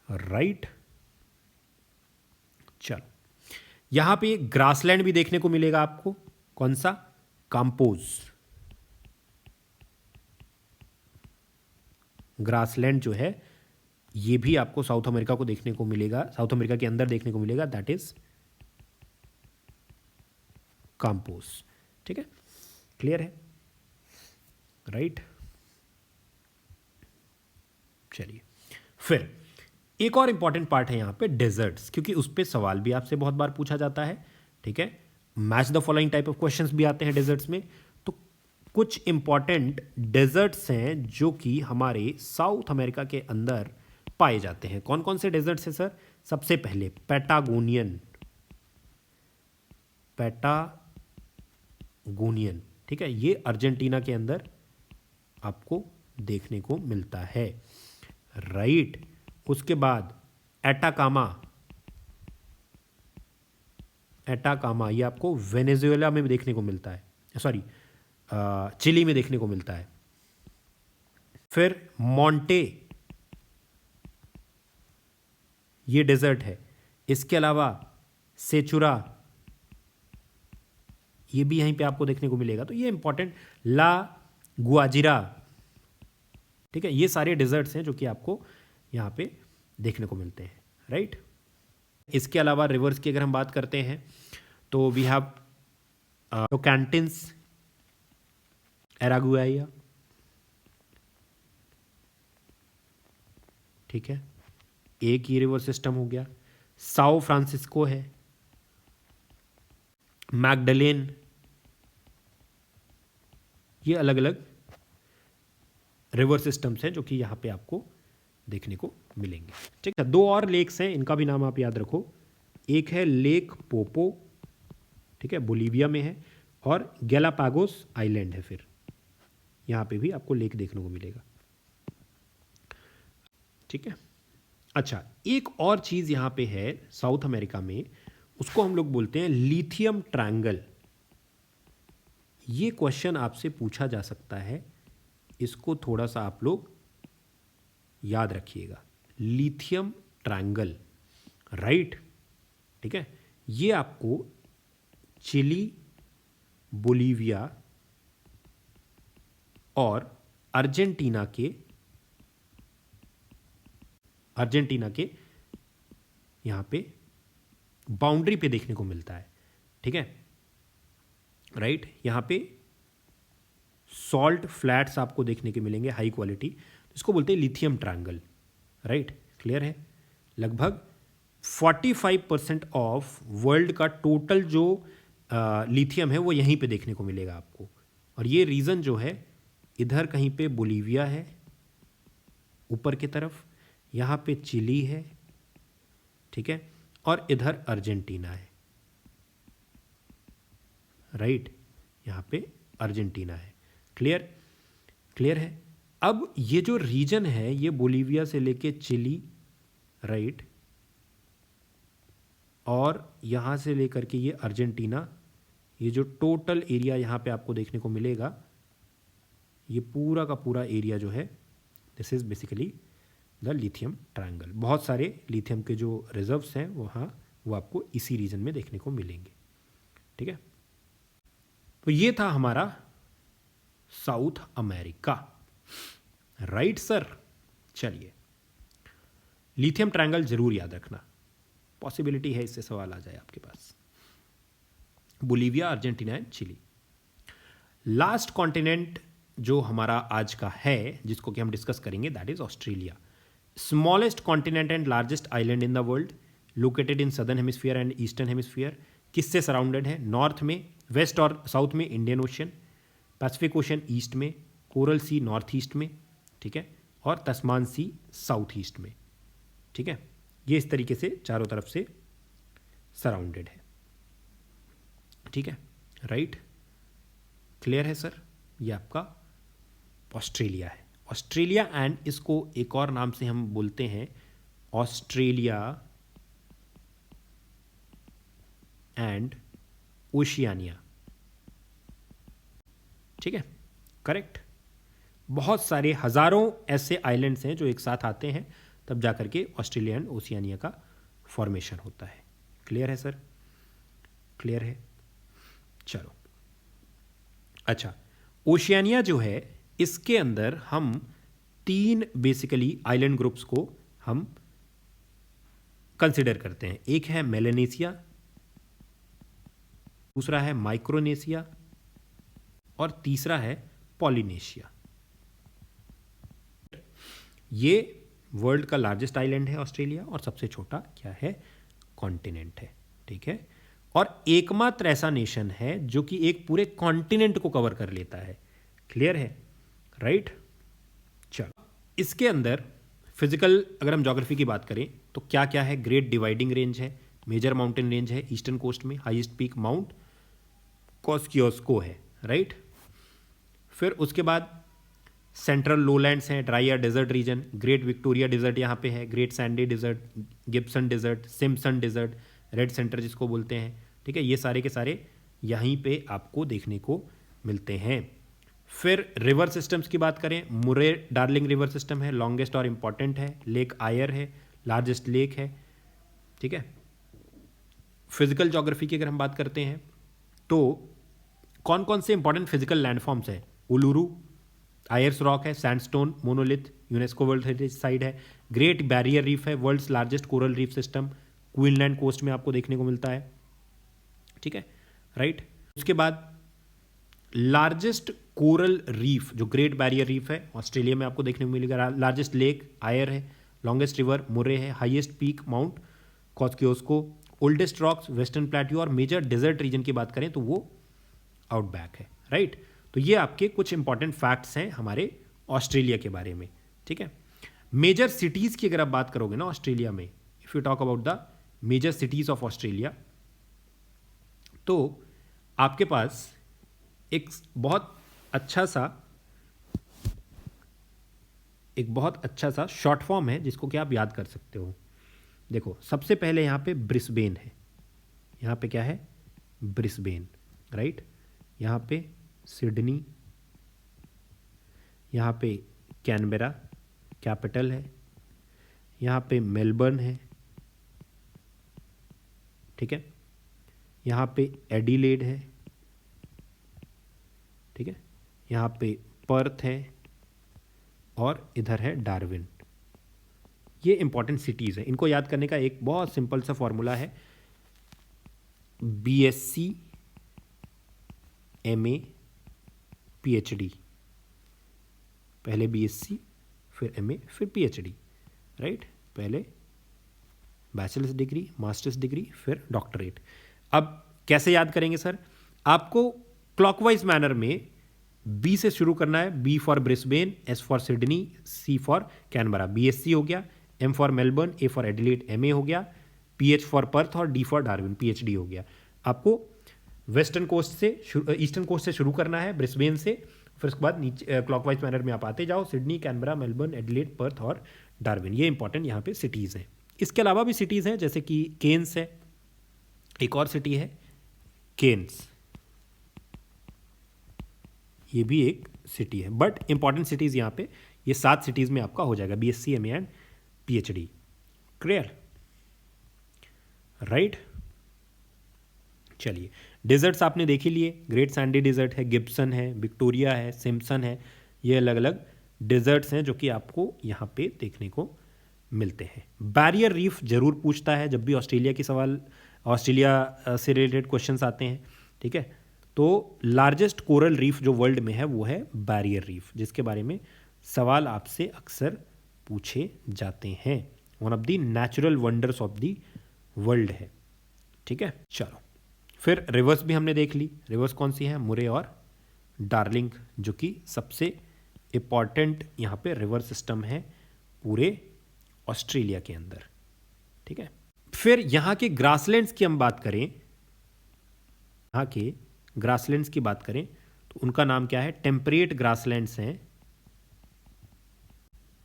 राइट। चलो, यहां पे ग्रासलैंड भी देखने को मिलेगा आपको, कौन सा, काम्पोज, ग्रासलैंड जो है ये भी आपको साउथ अमेरिका को देखने को मिलेगा, साउथ अमेरिका के अंदर देखने को मिलेगा, दैट इज काम्पोज, ठीक है, क्लियर है, राइट। चलिए, फिर एक और इंपॉर्टेंट पार्ट है यहां पे डेजर्ट्स, क्योंकि उस पर सवाल भी आपसे बहुत बार पूछा जाता है, ठीक है, match the following type of questions भी आते हैं डेजर्ट्स में। तो कुछ इंपॉर्टेंट डेजर्ट्स हैं जो कि हमारे साउथ अमेरिका के अंदर पाए जाते हैं। कौन कौन से डेजर्ट्स हैं सर? सबसे पहले पैटागोनियन, पैटागोनियन, ठीक है, ये अर्जेंटीना के अंदर आपको देखने को मिलता है, राइट। उसके बाद एटाकामा, एटाकामा ये आपको वेनेजुएला में देखने को मिलता है, सॉरी चिली में देखने को मिलता है। फिर मोंटे, ये डेजर्ट है। इसके अलावा सेचुरा, ये भी यहीं पे आपको देखने को मिलेगा। तो ये इंपॉर्टेंट, ला गुआजिरा, ठीक है, ये सारे डेजर्ट्स हैं जो कि आपको यहाँ पे देखने को मिलते हैं, राइट। इसके अलावा रिवर्स की अगर हम बात करते हैं तो वी हैव टोकैंटिन्स, एरागुआया, ठीक है, एक ही रिवर सिस्टम हो गया। साओ फ्रांसिस्को है, मैगडलेन, ये अलग अलग रिवर सिस्टम्स हैं जो कि यहाँ पे आपको देखने को मिलेंगे, ठीक है। दो और लेक्स हैं, इनका भी नाम आप याद रखो। एक है लेक पोपो, ठीक है, बोलीविया में है, और गैलापागोस आइलैंड है, फिर यहाँ पे भी आपको लेक देखने को मिलेगा, ठीक है। अच्छा, एक और चीज़ यहाँ पे है साउथ अमेरिका में, उसको हम लोग बोलते हैं लिथियम ट्रायंगल। ये क्वेश्चन आपसे पूछा जा सकता है, इसको थोड़ा सा आप लोग याद रखिएगा, लिथियम ट्रायंगल, राइट, ठीक है। ये आपको चिली, बोलीविया और अर्जेंटीना के यहाँ पे बाउंड्री पे देखने को मिलता है, ठीक है, राइट। यहाँ पे सॉल्ट फ्लैट्स आपको देखने के मिलेंगे, हाई क्वालिटी, इसको बोलते हैं लिथियम ट्रायंगल, राइट, क्लियर है। लगभग 45% ऑफ वर्ल्ड का टोटल जो लिथियम है वो यहीं पे देखने को मिलेगा आपको। और ये रीजन जो है, इधर कहीं पे बोलीविया है ऊपर की तरफ, यहाँ पे चिली है, ठीक है, और इधर अर्जेंटीना है, राइट, यहाँ पे अर्जेंटीना है, क्लियर, क्लियर है। अब ये जो रीजन है, ये बोलीविया से लेके चिली, राइट, और यहाँ से लेकर के ये अर्जेंटीना, ये जो टोटल एरिया यहाँ पे आपको देखने को मिलेगा, ये पूरा का पूरा एरिया जो है, this is basically the lithium triangle. बहुत सारे लिथियम के जो रिजर्व्स हैं वो आपको इसी रीजन में देखने को मिलेंगे, ठीक है। तो ये था हमारा साउथ अमेरिका, राइट सर। चलिए, लिथियम ट्रायंगल जरूर याद रखना, पॉसिबिलिटी है इससे सवाल आ जाए आपके पास। Bolivia, Argentina and Chile. Last continent जो हमारा आज का है, जिसको कि हम डिस्कस करेंगे, that is Australia. Smallest continent and largest island in the world, located in southern hemisphere and eastern hemisphere. किससे सराउंडेड है? नॉर्थ में, वेस्ट और साउथ में Indian ocean, Pacific ocean east में, कोरल सी नॉर्थ ईस्ट में, ठीक है, और तस्मान सी साउथ ईस्ट में, ठीक है। ये इस तरीके से चारों तरफ से सराउंडेड है, ठीक है, राइट, क्लियर है सर। ये आपका ऑस्ट्रेलिया है। ऑस्ट्रेलिया एंड इसको एक और नाम से हम बोलते हैं ऑस्ट्रेलिया एंड ओशियानिया, ठीक है, करेक्ट। बहुत सारे हज़ारों ऐसे आइलैंड्स हैं जो एक साथ आते हैं, तब जा करके ऑस्ट्रेलिया एंड ओशियानिया का फॉर्मेशन होता है। क्लियर है सर? क्लियर है? चलो, अच्छा, ओशियानिया जो है इसके अंदर हम 3 बेसिकली आइलैंड ग्रुप्स को हम कंसिडर करते हैं। एक है मेलानेशिया, दूसरा है माइक्रोनेशिया और तीसरा है पॉलिनेशिया। ये वर्ल्ड का लार्जेस्ट आइलैंड है ऑस्ट्रेलिया, और सबसे छोटा क्या है? कॉन्टिनेंट है। ठीक है, और एकमात्र ऐसा नेशन है जो कि एक पूरे कॉन्टिनेंट को कवर कर लेता है। क्लियर है? राइट। चलो, इसके अंदर फिजिकल अगर हम ज्योग्राफी की बात करें तो क्या क्या है? ग्रेट डिवाइडिंग रेंज है, मेजर माउंटेन रेंज है ईस्टर्न कोस्ट में, हाईएस्ट पीक माउंट कॉस्कियोस्को है, राइट। फिर उसके बाद सेंट्रल लोलैंड्स हैं, ड्राई या desert region, great Victoria desert यहाँ पे है, great sandy desert, Gibson desert, Simpson desert, red centre जिसको बोलते हैं। ठीक है, ये सारे के सारे यहीं पे आपको देखने को मिलते हैं। फिर रिवर सिस्टम्स की बात करें, मुरे डार्लिंग रिवर सिस्टम है, लॉन्गेस्ट और इंपॉर्टेंट है। लेक आयर है, लार्जेस्ट लेक है। ठीक है, फिजिकल ज्योग्राफी की अगर हम बात करते हैं तो कौन कौन से इंपॉर्टेंट फिजिकल लैंडफॉर्म्स है? उलुरू, आयर्स रॉक है, sandstone monolith, UNESCO world heritage site है, ग्रेट बैरियर रीफ है, world's largest coral reef system, Queensland coast में आपको देखने को मिलता है। ठीक है, राइट। उसके बाद लार्जेस्ट कोरल रीफ जो ग्रेट बैरियर रीफ है ऑस्ट्रेलिया में आपको देखने को मिलेगा। लार्जेस्ट लेक आयर है, लॉन्गेस्ट रिवर मुरे है, highest peak Mount Kosciuszko, oldest rocks western plateau, और मेजर डेजर्ट रीजन की बात करें तो वो आउटबैक है, राइट। तो ये आपके कुछ इंपॉर्टेंट फैक्ट्स हैं हमारे ऑस्ट्रेलिया के बारे में। ठीक है, मेजर सिटीज़ की अगर आप बात करोगे ना ऑस्ट्रेलिया में, if you talk about the major cities of Australia, तो आपके पास एक बहुत अच्छा सा शॉर्ट फॉर्म है जिसको कि आप याद कर सकते हो। देखो, सबसे पहले यहाँ पे ब्रिस्बेन है, यहाँ पे क्या है? Brisbane, right. यहाँ पे सिडनी, यहाँ पे कैनबेरा कैपिटल है, यहाँ पे मेलबर्न है, ठीक है, यहाँ पे एडिलेड है, ठीक है, यहाँ पे पर्थ है, और इधर है डार्विन। ये इंपॉर्टेंट सिटीज़ है। इनको याद करने का एक बहुत सिंपल सा फॉर्मूला है, BSc MA PhD, पहले BSc फिर MA फिर PhD, राइट। पहले बैचलर्स डिग्री, मास्टर्स डिग्री, फिर डॉक्टरेट। अब कैसे याद करेंगे सर? आपको क्लॉकवाइज मैनर में B से शुरू करना है। B for Brisbane, S for Sydney, C for Canberra, BSc हो गया, M for Melbourne, A for Adelaide, MA हो गया, PH फॉर पर्थ और D फॉर डार्विन, PhD हो गया। आपको वेस्टर्न कोस्ट से ईस्टर्न कोस्ट से शुरू करना है, ब्रिस्बेन से, फिर उसके बाद नीचे क्लॉकवाइज मैनर में आप आते जाओ, Sydney, Canberra, Melbourne, Adelaide, Perth और डार्विन। ये इंपॉर्टेंट यहाँ पे सिटीज़ हैं। इसके अलावा भी सिटीज़ हैं, जैसे कि केन्स है, एक और सिटी है केन्स, ये भी एक सिटी है। बट इंपॉर्टेंट सिटीज़ यहाँ पे ये 7 सिटीज़ में आपका हो जाएगा, BSc MA and PhD। Clear? Right. चलिए, डेजर्ट्स आपने देख ही लिए, ग्रेट सैंडी डेजर्ट है, गिब्सन है, विक्टोरिया है, सिम्पसन है। ये अलग अलग डेजर्ट्स हैं जो कि आपको यहाँ पे देखने को मिलते हैं। बैरियर रीफ जरूर पूछता है जब भी ऑस्ट्रेलिया से रिलेटेड क्वेश्चंस आते हैं। ठीक है, तो लार्जेस्ट कोरल रीफ जो वर्ल्ड में है वो है बैरियर रीफ, जिसके बारे में सवाल आपसे अक्सर पूछे जाते हैं। One of the natural wonders of the world है। ठीक है, चलो, फिर रिवर्स भी हमने देख ली। रिवर्स कौन सी है? मुरे और डार्लिंग, जो कि सबसे इंपॉर्टेंट यहाँ पे रिवर सिस्टम है पूरे ऑस्ट्रेलिया के अंदर। ठीक है, फिर यहाँ के ग्रासलैंड्स की हम बात करें, यहाँ के ग्रासलैंड्स की बात करें तो उनका नाम क्या है? टेम्परेट ग्रासलैंड्स हैं,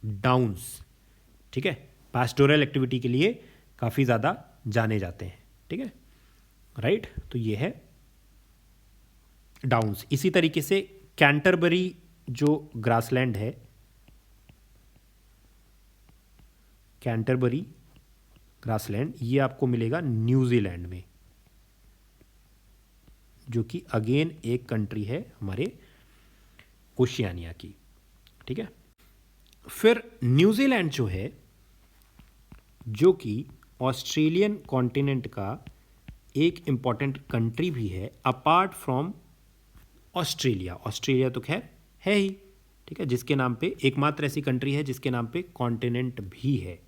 डाउन्स। ठीक है, पास्टोरल एक्टिविटी के लिए काफ़ी ज़्यादा जाने जाते हैं। ठीक है, राइट। तो ये है डाउन्स। इसी तरीके से कैंटरबरी जो ग्रासलैंड है, कैंटरबरी ग्रासलैंड, ये आपको मिलेगा न्यूजीलैंड में, जो कि अगेन एक कंट्री है हमारे ओशियानिया की, ठीक है। फिर न्यूजीलैंड जो है, जो कि ऑस्ट्रेलियन कॉन्टिनेंट का एक इम्पॉर्टेंट कंट्री भी है अपार्ट फ्रॉम ऑस्ट्रेलिया। ऑस्ट्रेलिया तो खैर है ही, ठीक है, जिसके नाम पे एकमात्र ऐसी कंट्री है जिसके नाम पे कॉन्टिनेंट भी है,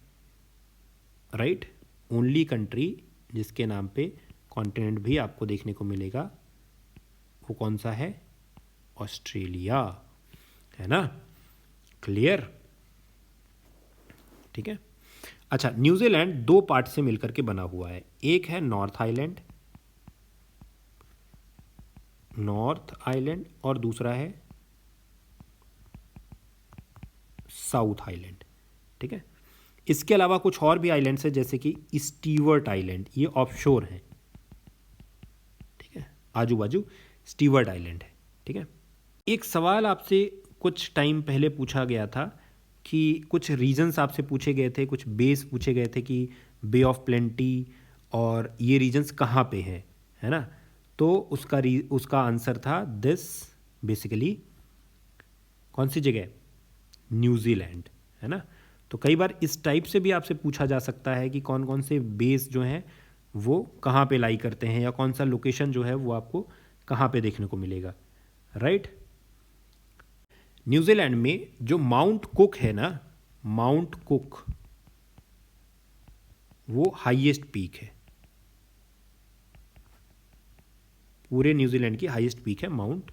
राइट। ओनली कंट्री जिसके नाम पे कॉन्टिनेंट भी आपको देखने को मिलेगा, वो कौन सा है? ऑस्ट्रेलिया, है ना, क्लियर, ठीक है। अच्छा, न्यूजीलैंड दो पार्ट से मिलकर के बना हुआ है, एक है नॉर्थ आइलैंड, और दूसरा है साउथ आइलैंड, ठीक है। इसके अलावा कुछ और भी आइलैंड्स है, जैसे कि स्टीवर्ट आइलैंड, ये ऑफशोर है, ठीक है, आजू बाजू स्टीवर्ट आइलैंड है, ठीक है। एक सवाल आपसे कुछ टाइम पहले पूछा गया था कि कुछ रीजन्स आपसे पूछे गए थे, कुछ बेस पूछे गए थे कि बे ऑफ प्लेंटी और ये रीजन्स कहाँ पे हैं, है ना। तो उसका आंसर था दिस, बेसिकली कौन सी जगह? न्यूजीलैंड, है ना। तो कई बार इस टाइप से भी आपसे पूछा जा सकता है कि कौन कौन से बेस जो हैं वो कहाँ पे लाई करते हैं, या कौन सा लोकेशन जो है वो आपको कहाँ पे देखने को मिलेगा, राइट। न्यूजीलैंड में जो माउंट कुक है ना, माउंट कुक, वो हाईएस्ट पीक है, पूरे न्यूजीलैंड की हाईएस्ट पीक है माउंट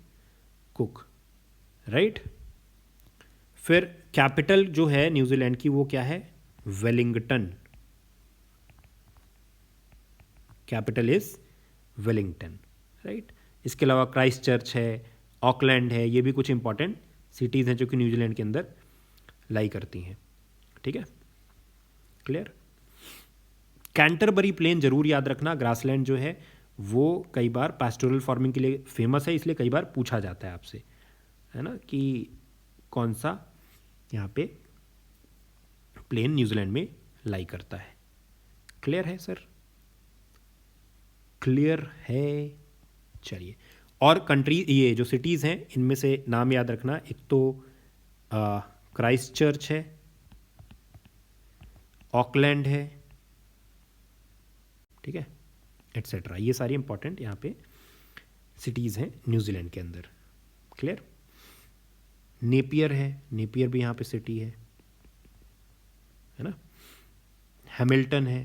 कुक, राइट। फिर कैपिटल जो है न्यूजीलैंड की वो क्या है? Wellington, capital is Wellington, right. इसके अलावा क्राइस्ट चर्च है, ऑकलैंड है, ये भी कुछ इंपॉर्टेंट सिटीज़ हैं जो कि न्यूजीलैंड के अंदर लाई करती हैं, ठीक है, क्लियर। कैंटरबरी प्लेन जरूर याद रखना, ग्रासलैंड जो है वो कई बार पैस्टोरल फार्मिंग के लिए फेमस है, इसलिए कई बार पूछा जाता है आपसे, है ना, कि कौन सा यहाँ पे प्लेन न्यूजीलैंड में लाई करता है। क्लियर है सर? क्लियर है, चलिए। और कंट्री, ये जो सिटीज़ हैं इनमें से नाम याद रखना, एक तो क्राइस्ट चर्च है, ऑकलैंड है, ठीक है, एट्सेट्रा, ये सारी इंपॉर्टेंट यहाँ पे सिटीज़ हैं न्यूजीलैंड के अंदर, क्लियर। नेपियर है, नेपियर भी यहाँ पे सिटी है ना। हैमिल्टन है,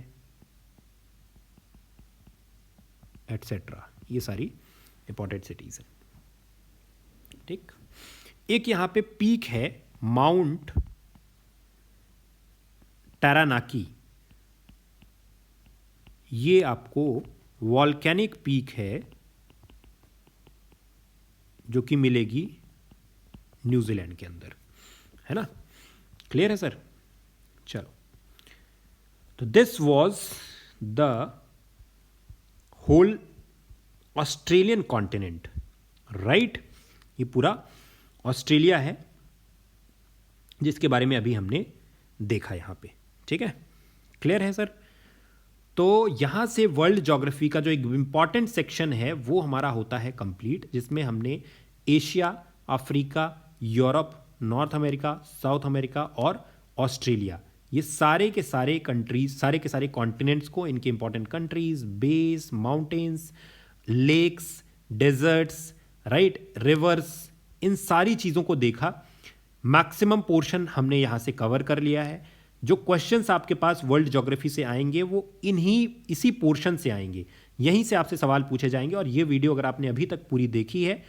एट्सेट्रा, ये सारी इंपॉर्टेंट सिटीज़ हैं, ठीक। एक यहाँ पे पीक है माउंट टैरानाकी, ये आपको वॉल्केनिक पीक है जो कि मिलेगी न्यूजीलैंड के अंदर, है ना, क्लियर है सर। चलो, तो this was the whole Australian continent, right. ये पूरा ऑस्ट्रेलिया है जिसके बारे में अभी हमने देखा यहाँ पे, ठीक है, क्लियर है सर। तो यहाँ से वर्ल्ड ज्योग्राफी का जो एक इम्पॉर्टेंट सेक्शन है वो हमारा होता है कंप्लीट, जिसमें हमने Asia, Africa, Europe, north America, south America और ऑस्ट्रेलिया, ये सारे के सारे कंट्रीज, सारे के सारे कॉन्टिनेंट्स को, इनके important countries, base, mountains, lakes, deserts, right, rivers, इन सारी चीज़ों को देखा। मैक्सिमम पोर्शन हमने यहाँ से कवर कर लिया है। जो क्वेश्चंस आपके पास वर्ल्ड ज्योग्राफी से आएंगे वो इसी पोर्शन से आएंगे, यहीं से आपसे सवाल पूछे जाएंगे। और ये वीडियो अगर आपने अभी तक पूरी देखी है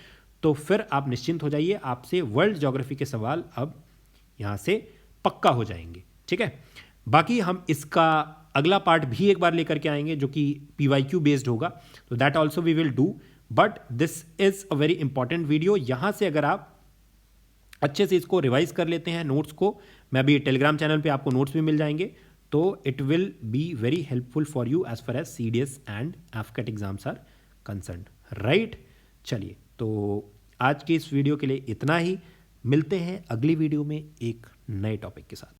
तो फिर आप निश्चिंत हो जाइए, आपसे वर्ल्ड ज्योग्राफी के सवाल अब यहाँ से पक्का हो जाएंगे, ठीक है। बाकी हम इसका अगला पार्ट भी एक बार लेकर के आएंगे जो कि PYQ बेस्ड होगा, तो that also we will do, but this is a very important video. यहाँ से अगर आप अच्छे से इसको रिवाइज कर लेते हैं नोट्स को, मैं अभी टेलीग्राम चैनल पे आपको नोट्स भी मिल जाएंगे, तो it will be very helpful for you as far as CDS and AFCAT exams are concerned, right. चलिए, तो आज के इस वीडियो के लिए इतना ही। मिलते हैं अगली वीडियो में एक नए टॉपिक के साथ।